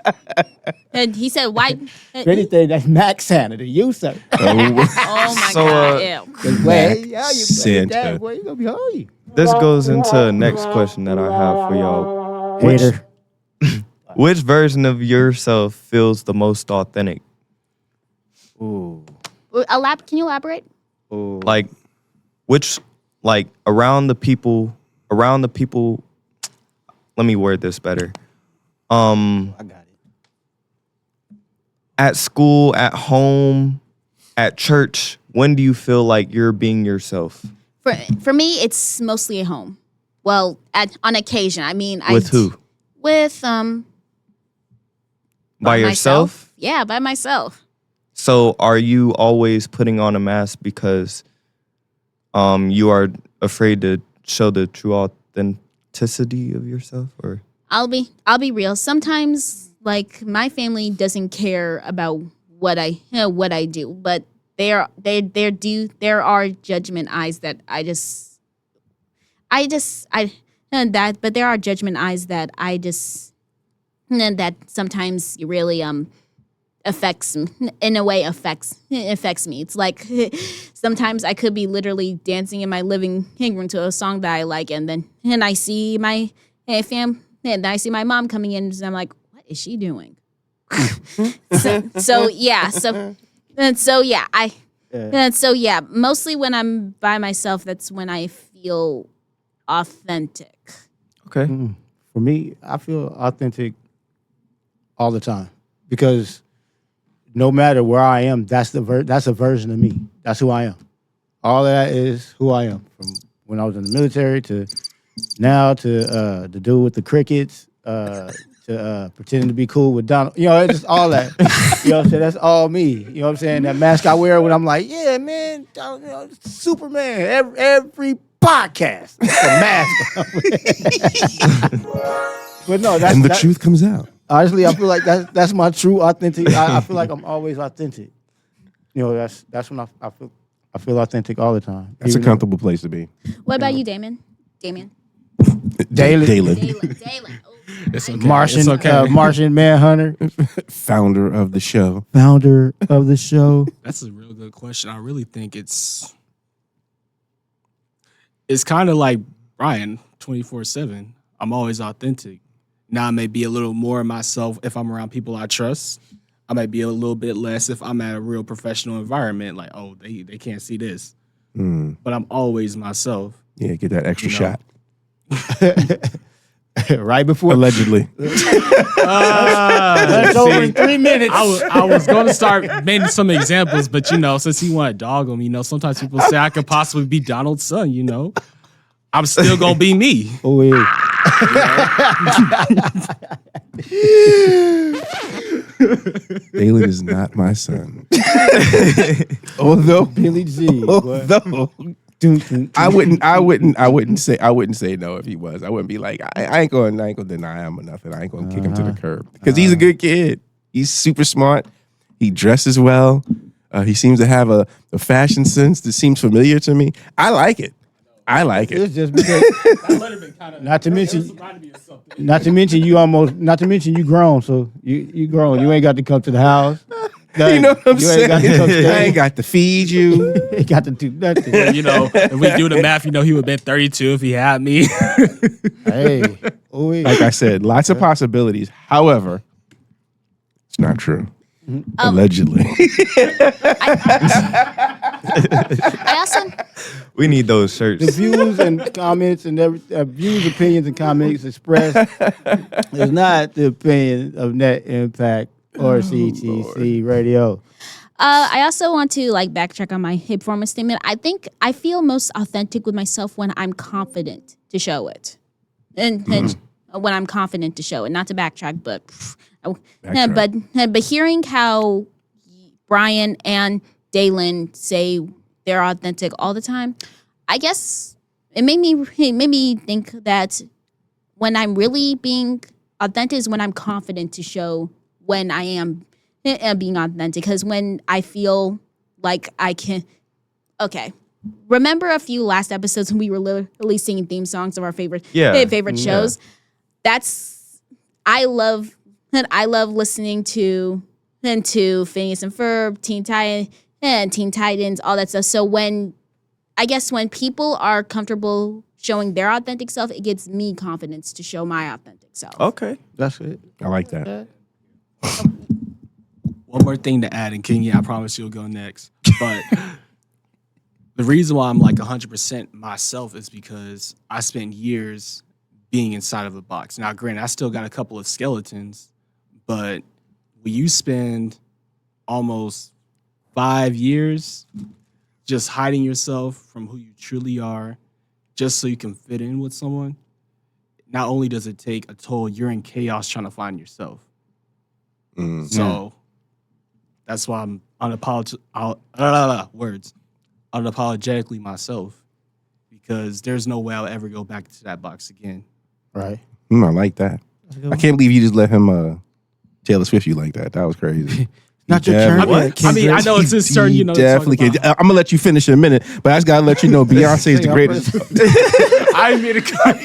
And he said white. If anything, that's Mac Santa to you, sir. Oh my So, God. Ew. You Santa. Boy, you gonna be hungry. This goes into the next question that I have for y'all. Hater. Which version of yourself feels the most authentic? Ooh. Can you elaborate? Like around the people, let me word this better. I got it. At school, at home, at church, when do you feel like you're being yourself? For me, it's mostly at home. Well, on occasion. I mean, With who? With By yourself? myself. Yeah, by myself. So are you always putting on a mask because you are afraid to show the true authenticity of yourself, or? I'll be real. Sometimes, like, my family doesn't care about what I do, but there are judgment eyes that but there are judgment eyes that that sometimes really affects me. It's like sometimes I could be literally dancing in my living room to a song that I like, and I see my and I see my mom coming in, and I'm like, what is she doing? So yeah, And so yeah, mostly when I'm by myself, that's when I feel authentic. Okay. For me, I feel authentic all the time because no matter where I am, that's a version of me. That's who I am. All of that is who I am. From when I was in the military to now to the dude with the crickets to pretending to be cool with Donald. You know, it's just all that. You know what I'm saying? That's all me. You know what I'm saying? That mask I wear when I'm like, yeah, man, Donald, you know, Superman. Every podcast, it's a mask. But no, And the truth comes out. Honestly, I feel like that's my true authentic. I feel like I'm always authentic. You know, that's when I feel authentic all the time. That's a Even though- comfortable place to be. What about you, Damon? Damien? Dalen. Dalen. Oh, It's okay. Martian, It's okay. Martian Manhunter, Founder of the show. founder of the show. That's a real good question. I really think it's kind of like Brian 24/7. I'm always authentic. Now I may be a little more myself if I'm around people I trust. I might be a little bit less if I'm at a real professional environment. Like, oh, they can't see this. But I'm always myself. Yeah, get that extra You know. shot. Right before Allegedly. that's over in 3 minutes. I was going to start making some examples, but you know, since he wanted to dog him, you know, sometimes people say I could possibly be Donald's son. You know, I'm still gonna be me. Oh yeah. Dalen is not my son. Although Billy G. boy. although Dun, dun, dun. I wouldn't say no if he was. I wouldn't be like, I ain't gonna deny him or nothing. I ain't gonna kick him to the curb. Because he's a good kid. He's super smart. He dresses well. He seems to have a fashion sense that seems familiar to me. I like it. It's just because. Not to mention you grown. So you grown. You ain't got to come to the house. You know what I'm You ain't got to come saying? I stay. ain't got to feed you. You ain't got to do nothing. You know, if we do the math, you know, he would have been 32 if he had me. Hey, oh yeah. Like I said, lots of possibilities. However, it's not true. Allegedly. I also We need those shirts. The views and comments and views, opinions, and comments expressed is not the opinion of Net Impact or CTC Radio. I also want to like backtrack on my hip performance statement. I feel most authentic with myself when I'm confident to show it, and when I'm confident to show it. Not to backtrack, but but hearing how Brian and Dalen say they're authentic all the time, I guess it made me think that when I'm really being authentic is when I'm confident to show when I am being authentic. Because when I feel like I can, okay. Remember a few last episodes when we were literally singing theme songs of our favorite shows? I love listening to Phineas and Ferb, Teen Titans, all that stuff. So when people are comfortable showing their authentic self, it gives me confidence to show my authentic self. Okay. That's it. I like that. One more thing to add, and Kingy, I promise you'll go next. But the reason why I'm like 100% myself is because I spent years being inside of a box. Now, granted, I still got a couple of skeletons, but when you spend almost 5 years just hiding yourself from who you truly are, just so you can fit in with someone, not only does it take a toll, you're in chaos trying to find yourself. So that's why I'm unapologetically myself, because there's no way I'll ever go back to that box again. Right. I like that. I can't believe you just let him Taylor Swift you like that. That was crazy. Not your Yeah, turn. what? yet, I mean, I Kendrick. know it's his turn, you know. to talk Definitely can. about- I'm gonna let you finish in a minute, but I just gotta let you know Beyonce is the greatest. I didn't mean to cut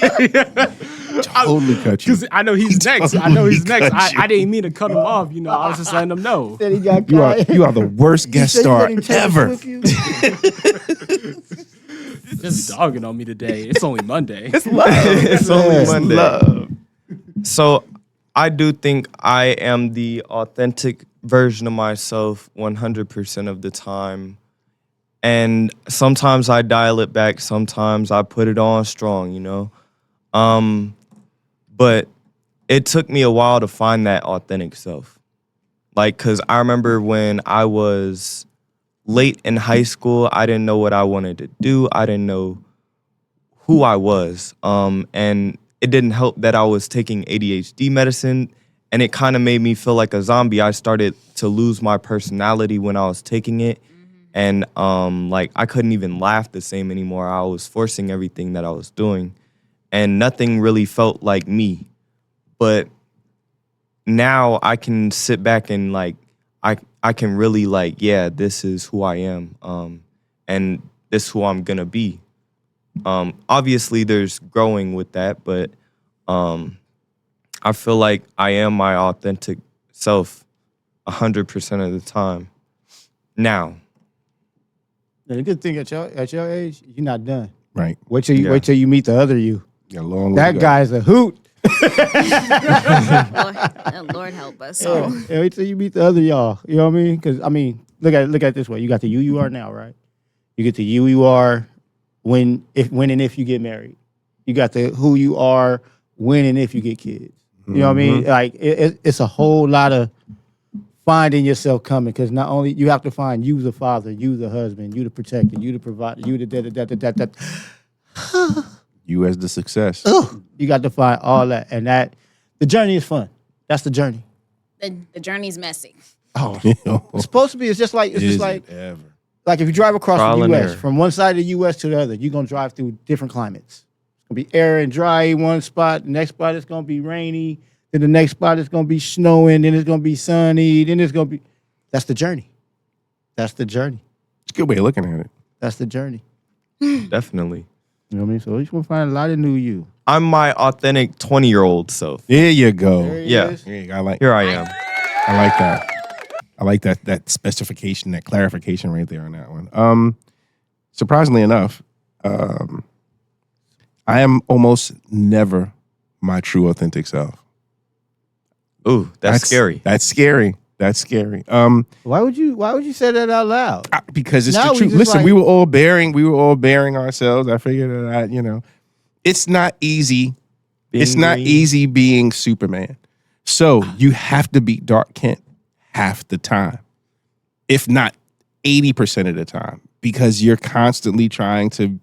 Totally cut you. because I know he's next. I know he's next. I didn't mean to cut him off. You know, I was just letting him know. Said he got You are quiet. you are the worst guest You said you star let him Taylor ever. Swift you? Just dogging on me today. It's only Monday. It's only Yes. Monday. Love. So I do think I am the authentic version of myself 100% of the time. And sometimes I dial it back, sometimes I put it on strong, you know. But it took me a while to find that authentic self. Like, cause I remember when I was late in high school, I didn't know what I wanted to do. I didn't know who I was. And it didn't help that I was taking ADHD medicine, and it kind of made me feel like a zombie. I started to lose my personality when I was taking it. And like I couldn't even laugh the same anymore. I was forcing everything that I was doing, and nothing really felt like me. But now I can sit back and like I can really like, yeah, this is who I am, and this is who I'm gonna be. Obviously, there's growing with that, but I feel like I am my authentic self 100% of the time now. And the good thing at your age, you're not done. Right. Wait till you Yeah. wait till you meet the other you. Got a long way That to go. guy's a hoot. Lord help us all. Yeah, wait till you meet the other y'all. You know what I mean? Because I mean, look at it this way. You got the you are now, right? You get the you are when and if you get married. You got the who you are when and if you get kids. You know what I mean? Like it's a whole lot of finding yourself coming, because not only you have to find you the father, you the husband, you the protector, you the provider, you the da. You as the success. You got to find all that, and that the journey is fun. That's the journey. The journey's messy. It's supposed to be. It's just like ever. like if you drive across Trial the and U.S. error. from one side of the U.S. to the other, you're gonna drive through different climates. It's gonna be air and dry one spot. The next spot is gonna be rainy. Then the next spot is gonna be snowing. Then it's gonna be sunny. Then it's gonna be. That's the journey. That's the journey. It's a good way of looking at it. That's the journey. Definitely. You know what I mean? So you just want to find a lot of new you. I'm my authentic 20-year-old self. There you go. There he Yeah. is. Yeah, I like Here I am. that. I like that specification, that clarification right there on that one. Surprisingly enough, I am almost never my true authentic self. Ooh, that's scary. That's scary. That's scary. Why would you say that out loud? Because it's Now the we truth. just Listen, like- we were all bearing ourselves. I figured that it's not easy. It's not green. easy being Superman. So you have to beat Dark Kent half the time, if not 80% of the time, because you're constantly trying to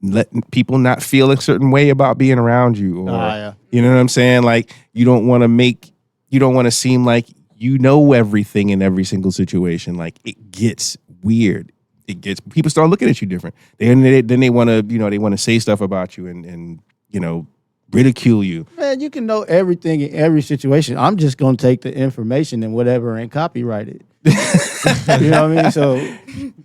let people not feel a certain way about being around you, or Yeah. you know what I'm saying? Like you don't want to seem like you know everything in every single situation. Like it gets weird. People start looking at you different. Then they want to they want to say stuff about you and ridicule you. Man, you can know everything in every situation. I'm just gonna take the information and whatever and copyright it. You know what I mean? So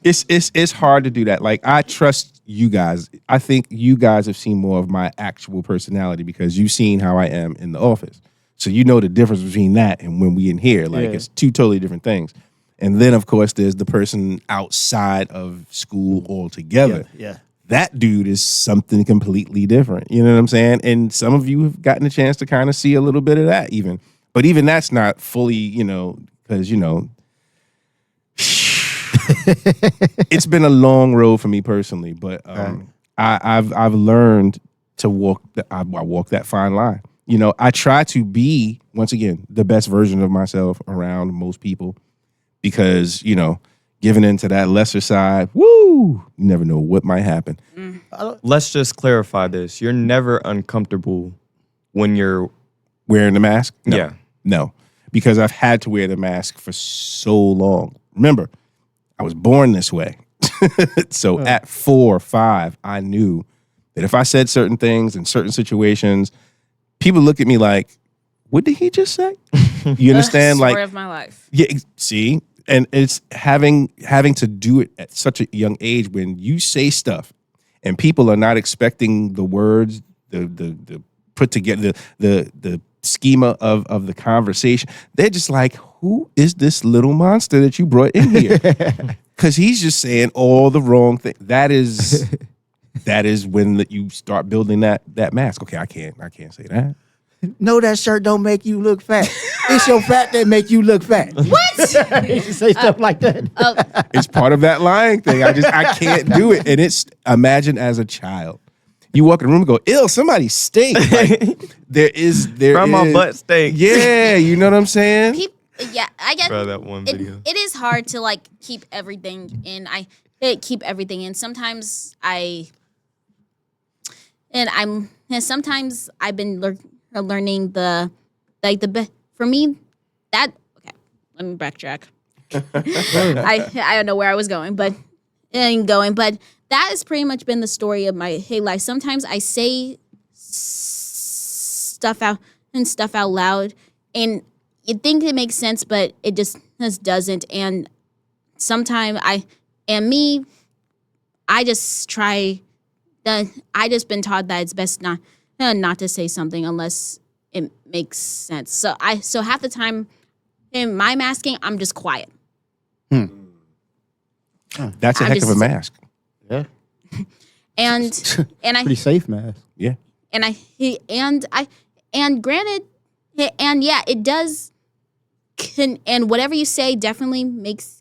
It's hard to do that. Like I trust you guys. I think you guys have seen more of my actual personality because you've seen how I am in the office. So you know the difference between that and when we in here. Like Yeah. it's two totally different things. And then of course there's the person outside of school altogether. yeah. That dude is something completely different. You know what I'm saying? And some of you have gotten a chance to kind of see a little bit of that even. But even that's not fully, because, it's been a long road for me personally. But I've learned to walk that fine line. I try to be, once again, the best version of myself around most people because, giving into that lesser side, you never know what might happen. Let's just clarify this. You're never uncomfortable when you're Wearing the mask? No. Yeah. No, because I've had to wear the mask for so long. Remember, I was born this way. So at 4 or 5, I knew that if I said certain things in certain situations, people look at me like, what did he just say? You understand? Story Like, of my life. yeah, see? And it's having to do it at such a young age when you say stuff and people are not expecting the words, the put together, the schema of the conversation. They're just like, who is this little monster that you brought in here? Because he's just saying all the wrong things. That is when you start building that mask. Okay, I can't say that. No, that shirt don't make you look fat. It's your fat that make you look fat. What? He used to say stuff like that. It's part of that lying thing. I can't do it. And it's, imagine as a child, you walk in the room and go, ew, somebody stink. Like, there Grandma is- butt steak. Yeah, you know what I'm saying? Yeah, I get Bro, that one video. it is hard to like keep everything in. Keep everything in. Sometimes sometimes I've been learning for me that okay. Let me backtrack. I don't know where I was going, but that has pretty much been the story of my life. Sometimes I say stuff out loud, and you think it makes sense, but it just doesn't. And sometimes I just try. I just been taught that it's best not to say something unless it makes sense. So half the time in my masking, I'm just quiet. That's a I'm heck of a just- mask. Yeah. And Pretty safe, man. Yeah. and granted, and yeah, it does. And whatever you say definitely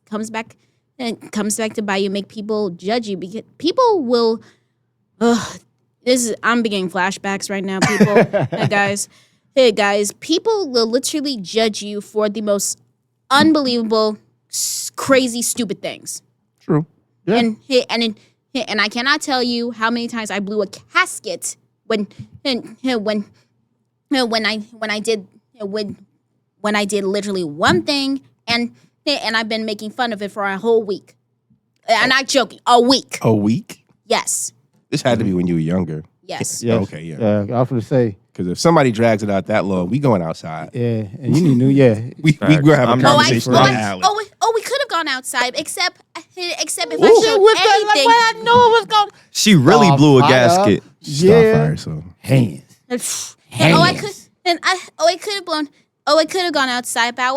comes back to bite you, make people judge you, because people will. I'm beginning flashbacks right now, people. Hey guys, people will literally judge you for the most unbelievable, crazy, stupid things. True. Yeah. And I cannot tell you how many times I blew a casket when I did literally one thing, and I've been making fun of it for a whole week. I'm not joking. A week. A week? Yes. This had to be when you were younger. Yes. Yes. Okay, yeah. I was going to say, Because if somebody drags it out that long, we going outside. yeah, and you knew, yeah. We gonna have a I'm Oh, conversation in the alley. we could have gone outside, except if I showed anything. I knew it was going. She really Oh, blew a fire. gasket. Yeah. Starfire, so. Hands. I could have gone outside, but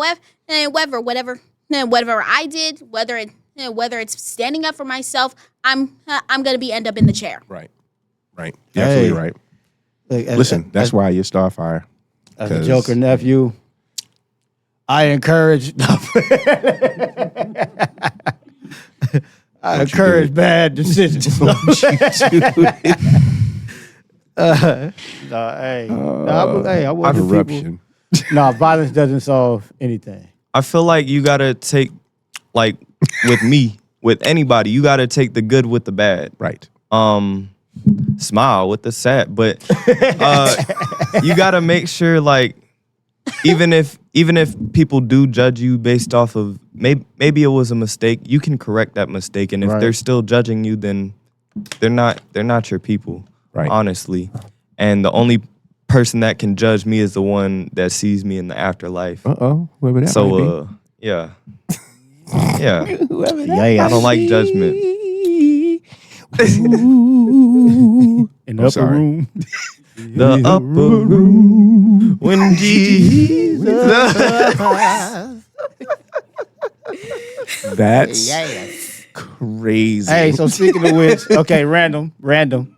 whatever I did, whether it's standing up for myself, I'm gonna end up in the chair. Right. Right. You're absolutely right. Look, Listen, that's why you're Starfire. as a 'Cause- Joker nephew, I encourage. I encourage bad decisions. No, hey, I want people. Corruption. No, violence doesn't solve anything. I feel like you gotta take, like, with me, with anybody, you gotta take the good with the bad. Right. Smile with the sad, but you gotta make sure, like, even if people do judge you based off of maybe it was a mistake, you can correct that mistake, and if Right. they're still judging you, then they're not your people, Right. honestly. And the only person that can judge me is the one that sees me in the afterlife. Uh-oh. Whoever that might So yeah. Yeah. Yeah, I don't like judgment. in the I'm upper sorry. room. The upper room when Jesus. be. That's crazy. Hey, so speaking of which, okay, random. Random.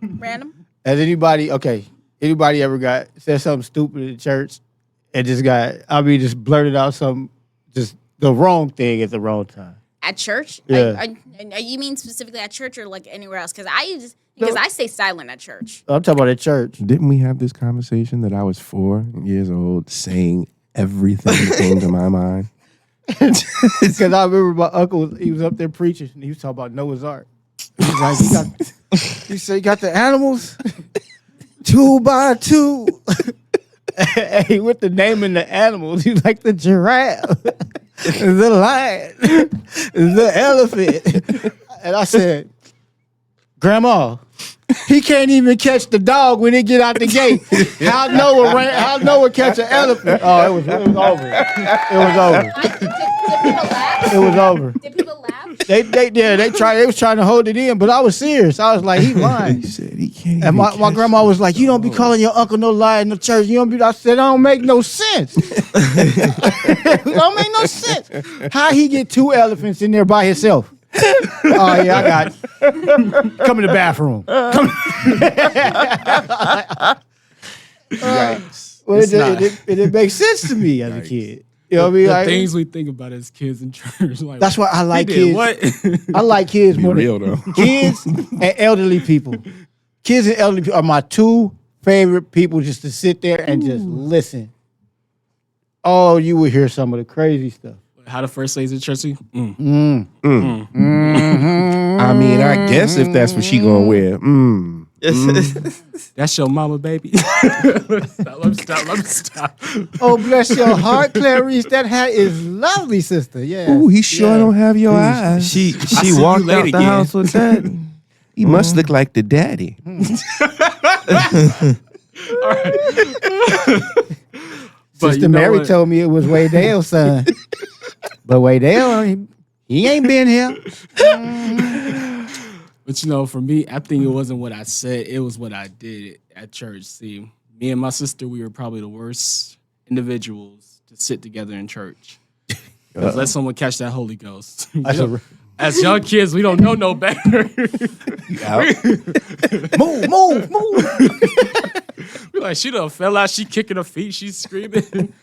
Has anybody ever said something stupid in church and just blurted out something, just the wrong thing at the wrong time? At church? Yeah. You mean specifically at church or like anywhere else? Because I stay silent at church. I'm talking about at church. Didn't we have this conversation that I was 4 years old saying everything that came to my mind? Because I remember my uncle, he was up there preaching, and he was talking about Noah's Ark. He was like, he said, you got the animals 2 by 2. And he went to naming the animals. He was like the giraffe, the lion, the elephant. And I said, Grandma, he can't even catch the dog when it get out the gate. How Noah catch an elephant? Oh, it was over. It was over. Did people laugh? It was over. Did people laugh? They was trying to hold it in, but I was serious. I was like, he lying. He said he can't. And even my catch grandma the was like, you don't be calling your uncle no lie in the church. You don't be. I said, that don't make no sense. It don't make no sense. How he get 2 elephants in there by himself? Oh yeah, I got it. Come in the bathroom. Well, It's not. it makes sense to me as a kid. You know what I mean? The Like, things we think about as kids in church. Like, that's why I we like did kids. what? I like kids Be more real than though. kids and elderly people. Kids and elderly people are my two favorite people just to sit there and just listen. Oh, you will hear some of the crazy stuff. How the first ladies in church? I mean, I guess if that's what she gonna wear. That's your mama, baby. Let me stop. Oh, bless your heart, Clarice. That hat is lovely, sister. Yeah. Ooh, he sure don't have your eyes. She see you walked later, out the kid. house with that. He must look like the daddy. But Sister you know Mary what? told me it was Waydale's son. But Waydale, he ain't been here. But you know, for me, I think it wasn't what I said; it was what I did at church. See, me and my sister, we were probably the worst individuals to sit together in church. 'Cause let someone catch that Holy Ghost. That's a- As young kids, we don't know no better. Move. We like, she done fell out. She kicking her feet. She's screaming.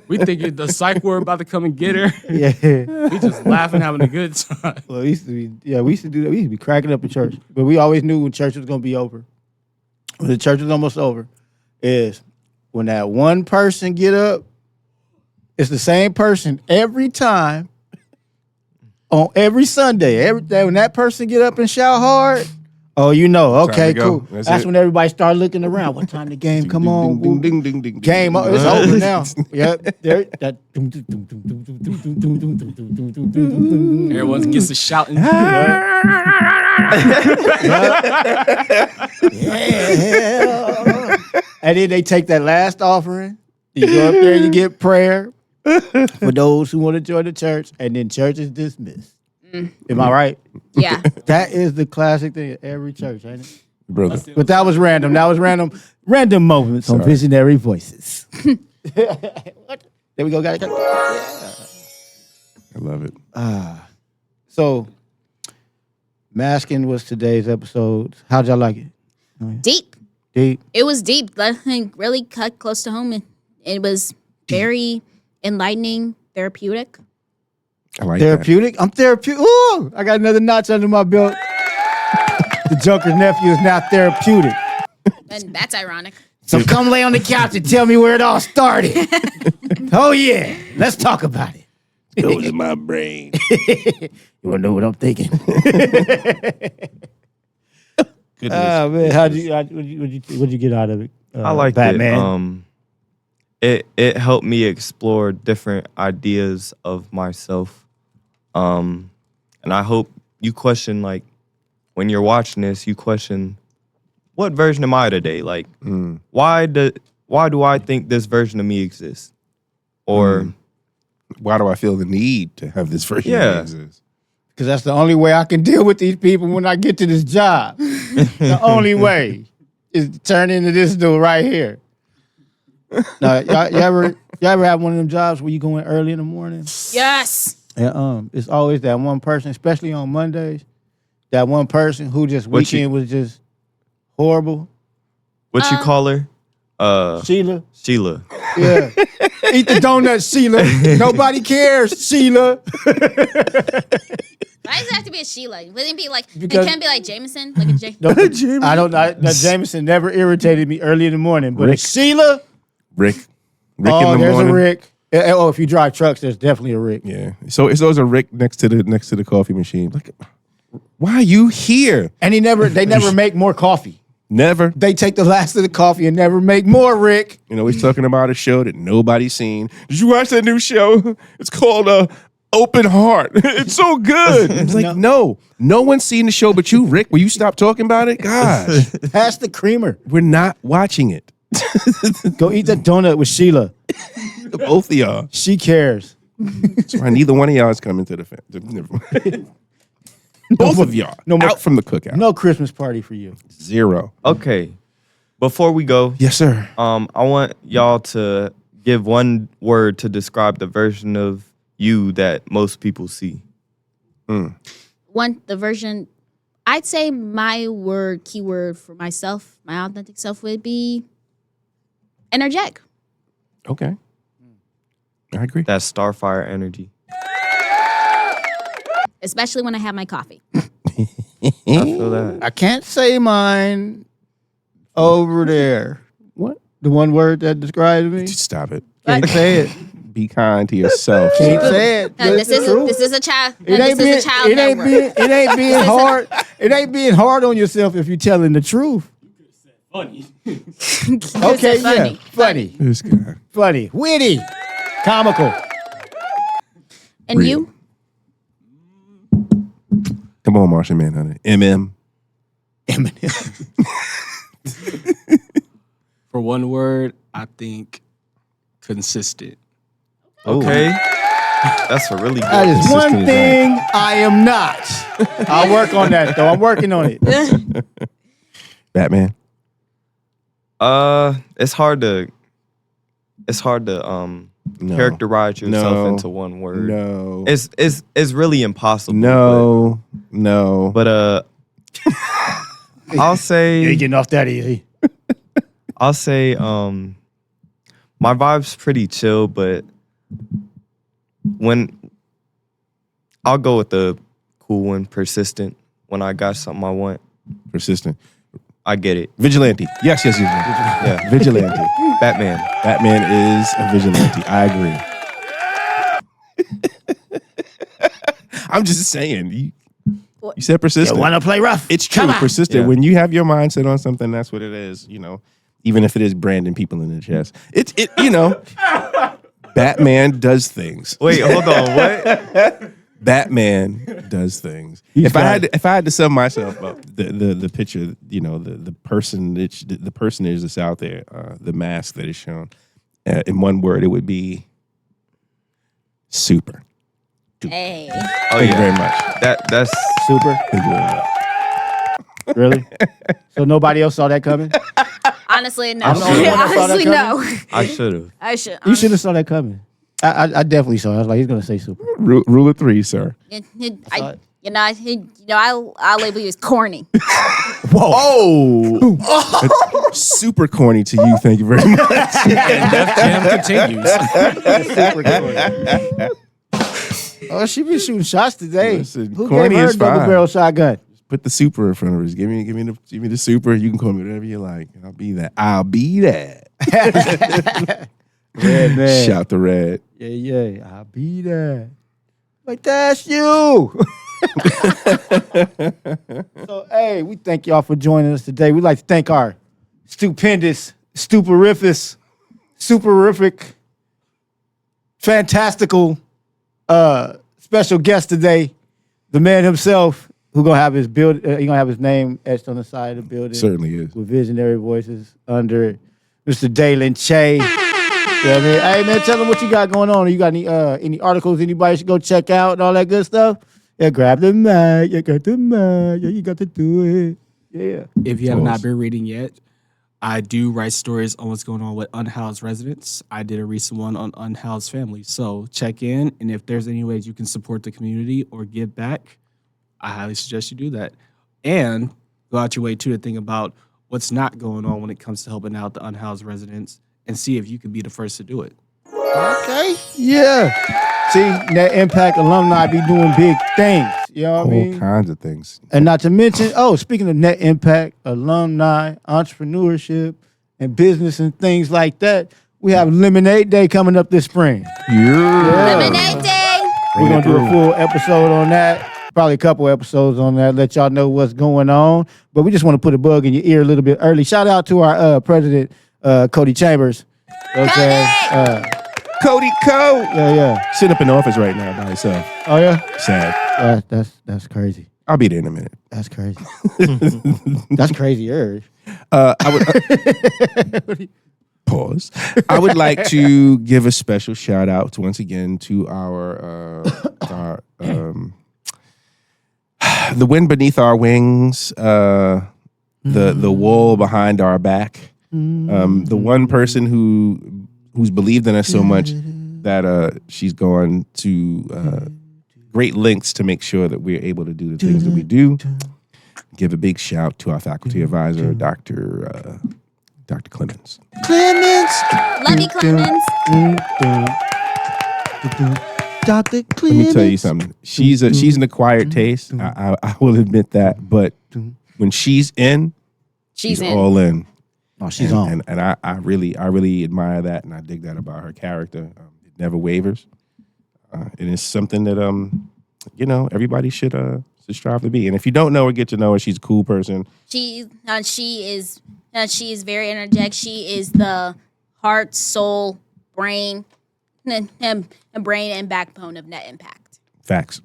We thinking the psych ward about to come and get her. Yeah. We just laughing, having a good time. Well, we used to be, we used to do that. We used to be cracking up in church. But we always knew when church was going to be over. When the church was almost over, is when that one person get up, it's the same person every time on every Sunday. Every day when that person get up and shout hard, oh, you know, okay, to go. cool. That's That's it. when everybody start looking around. What time the game come on? Ding, ding, ding, ding, Game ding. it's over now. Yep. There, that. Everyone gets to shouting. Yeah. And then they take that last offering. You go up there, you get prayer for those who want to join the church, and then church is dismissed. Am I right? Yeah. That is the classic thing at every church, ain't it? Brother. But that was random. That was random moments on Visionary Voices. What? There we go, guys. I love it. So, masking was today's episode. How'd y'all like it? Deep. Deep. It was deep. That thing really cut close to home. And it was very enlightening, therapeutic. I like Therapeutic? I'm therapeutic. Ooh, I got another notch under my belt. The Joker's nephew is now therapeutic. And that's ironic. So come lay on the couch and tell me where it all started. Oh, yeah. Let's talk about it. that. Goes in my brain. You want to know what I'm thinking? Goodness. Man, what'd you get out of it? I liked Batman. it. It helped me explore different ideas of myself. And I hope you question, like, when you're watching this, you question, what version am I today? Like, why do I think this version of me exists? Or Why do I feel the need to have this version Yeah. of me exist? Because that's the only way I can deal with these people when I get to this job. The only way is to turn into this dude right here. Now, y'all ever have one of them jobs where you go in early in the morning? Yes. And it's always that one person, especially on Mondays, that one person who just What you- weekend was just horrible. what you call her? Sheila. Sheila. Yeah. Eat the donuts, Sheila. Nobody cares, Sheila. Why does it have to be a Sheila? Wouldn't it be like, Because- it can't be like Jameson? Like a J. No, I don't know. That Jameson never irritated me early in the morning. But Rick. Sheila, Rick oh, in the there's morning. a Rick. Oh, if you drive trucks, there's definitely a Rick. Yeah. So it's always a Rick next to the coffee machine. Like, why are you here? And they never make more coffee. Never. They take the last of the coffee and never make more, Rick. You know, he's talking about a show that nobody's seen. Did you watch that new show? It's called Open Heart. It's so good. It's like, no one's seen the show but you, Rick. Will you stop talking about it? Gosh, Pass the creamer. we're not watching it. Go eat that donut with Sheila. Both of y'all. She cares. That's why neither one of y'all is coming to the family. Both of y'all. no more- out from the cookout. No Christmas party for you. Zero. Okay. Before we go, Yes, sir. I want y'all to give one word to describe the version of you that most people see. The version, I'd say my keyword for myself, my authentic self would be energetic. Okay. I agree. That Starfire energy. Especially when I have my coffee. I feel that. I can't say mine over there. What? The one word that describes me. Just stop it. Can't say it. Be kind to yourself. Can't say it. No, this The truth. is a child. It ain't being, This is a child it ain't network. being, it ain't being hard. It ain't being hard on yourself if you're telling the truth. Funny. Okay, funny. yeah, funny, This guy. funny, witty, comical. And Real. you? Come on, Martian Manhunter. MM. Eminem. For one word, I think consistent. Okay. That's a really That good. is one Consistent is thing I am not. I'll work on that though. I'm working on it. Batman. It's hard to No. characterize yourself No. into one word. No. It's really impossible. No. But I'll You ain't say getting off that easy. my vibe's pretty chill, but when I'll go with the cool one, persistent. When I got something I want, Persistent. I get it. Vigilante. Yes. Yeah. Vigilante. Batman. Batman is a vigilante. I agree. I'm just saying. You said persistent. You want to play rough? It's true. Come on. Persistent. Yeah. When you have your mindset on something, that's what it is. You know, even if it is branding people in the chest, Batman does things. Wait, hold on. What? Batman does things. He's If I got had to sum myself up, the picture, the personage that's out there, the mask that is shown, in one word, it would be super. Hey. Oh Thank you very yeah. much. That's Super. Thank you very much. Really? So nobody else saw that coming? Honestly, no. I'm the only one that saw that Honestly, no. I should have. I should. You should have saw that coming. I definitely saw it. I was like, he's gonna say super. Rule of three, sir. I'll label you as corny. Oh, super corny to you. Thank you very much. And Def Jam continues. Oh, she been shooting shots today. Listen, Who corny gave her is a double fine. barrel shotgun? Put the super in front of us. Give me the super. You can call me whatever you like. I'll be that. I'll be that. Red man. Shout the red. Yeah. I'll be that. Like, that's you. So, hey, we thank y'all for joining us today. We'd like to thank our stupendous, superific, fantastical special guest today, the man himself, who gonna have his name etched on the side of the building. Certainly is. With visionary voices under it. Mr. Dalen Che. You know what I mean? Hey man, tell them what you got going on. You got any articles anybody should go check out and all that good stuff? Yeah, grab the mic. You got the mic. Yeah, you got to do it. Yeah. If you have not been reading yet, I do write stories on what's going on with unhoused residents. I did a recent one on unhoused families. So check in, and if there's any ways you can support the community or give back, I highly suggest you do that. And go out your way, too, to think about what's not going on when it comes to helping out the unhoused residents and see if you can be the first to do it. Okay. Yeah. See, Net Impact alumni be doing big things. You know what I All mean? kinds of things. And not to mention, speaking of Net Impact, alumni, entrepreneurship, and business and things like that, we have Lemonade Day coming up this spring. Yeah. Lemonade Day. We're going to do a full episode on that. Probably a couple episodes on that. Let y'all know what's going on. But we just want to put a bug in your ear a little bit early. Shout out to our president, Cody Chambers. Okay. Cody Cole. Yeah. Sitting up in the office right now by himself. Oh, yeah? Sad. That's crazy. I'll be there in a minute. That's crazy. That's crazier. I would pause. I would like to give a special shout out once again to our the wind beneath our wings, the wall behind our back, the one person who's believed in us so much that she's gone to great lengths to make sure that we're able to do the things that we do. Give a big shout to our faculty advisor, Dr. Dr. Clemens. Clemens. Love you, Clemens. Dr. Clemens. Let me tell you something. She's an acquired taste. I will admit that. But when she's in, She's she's in. all in. Oh, she's and, on. And I really admire that, and I dig that about her character. It never wavers. It is something that everybody should strive to be. And if you don't know her, get to know her. She's a cool person. She is very energetic. She is the heart, soul, brain, and backbone of Net Impact. Facts.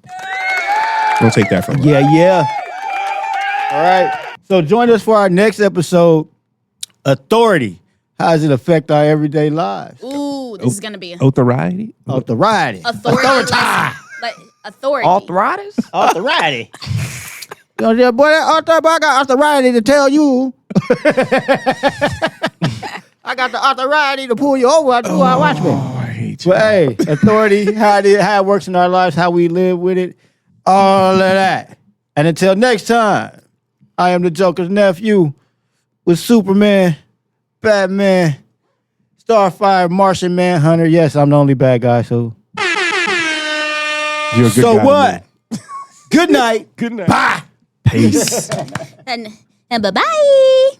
Don't take that from her. Yeah. All right. So join us for our next episode, Authority. How does it affect our everyday lives? Ooh, this is gonna be Authority? Authority. authority. Authority. Arthritis? Authority. Yeah, boy, I got authority to tell you. I got the authority to pull you over. Watch me. Oh, I hate you. But hey, authority, how it works in our lives, how we live with it, all of that. And until next time, I am the Joker's nephew with Superman, Batman, Starfire, Martian Manhunter. Yes, I'm the only bad guy, so. You're a good So guy to what? me. Good night. Good night. Bye. Peace. And bye bye.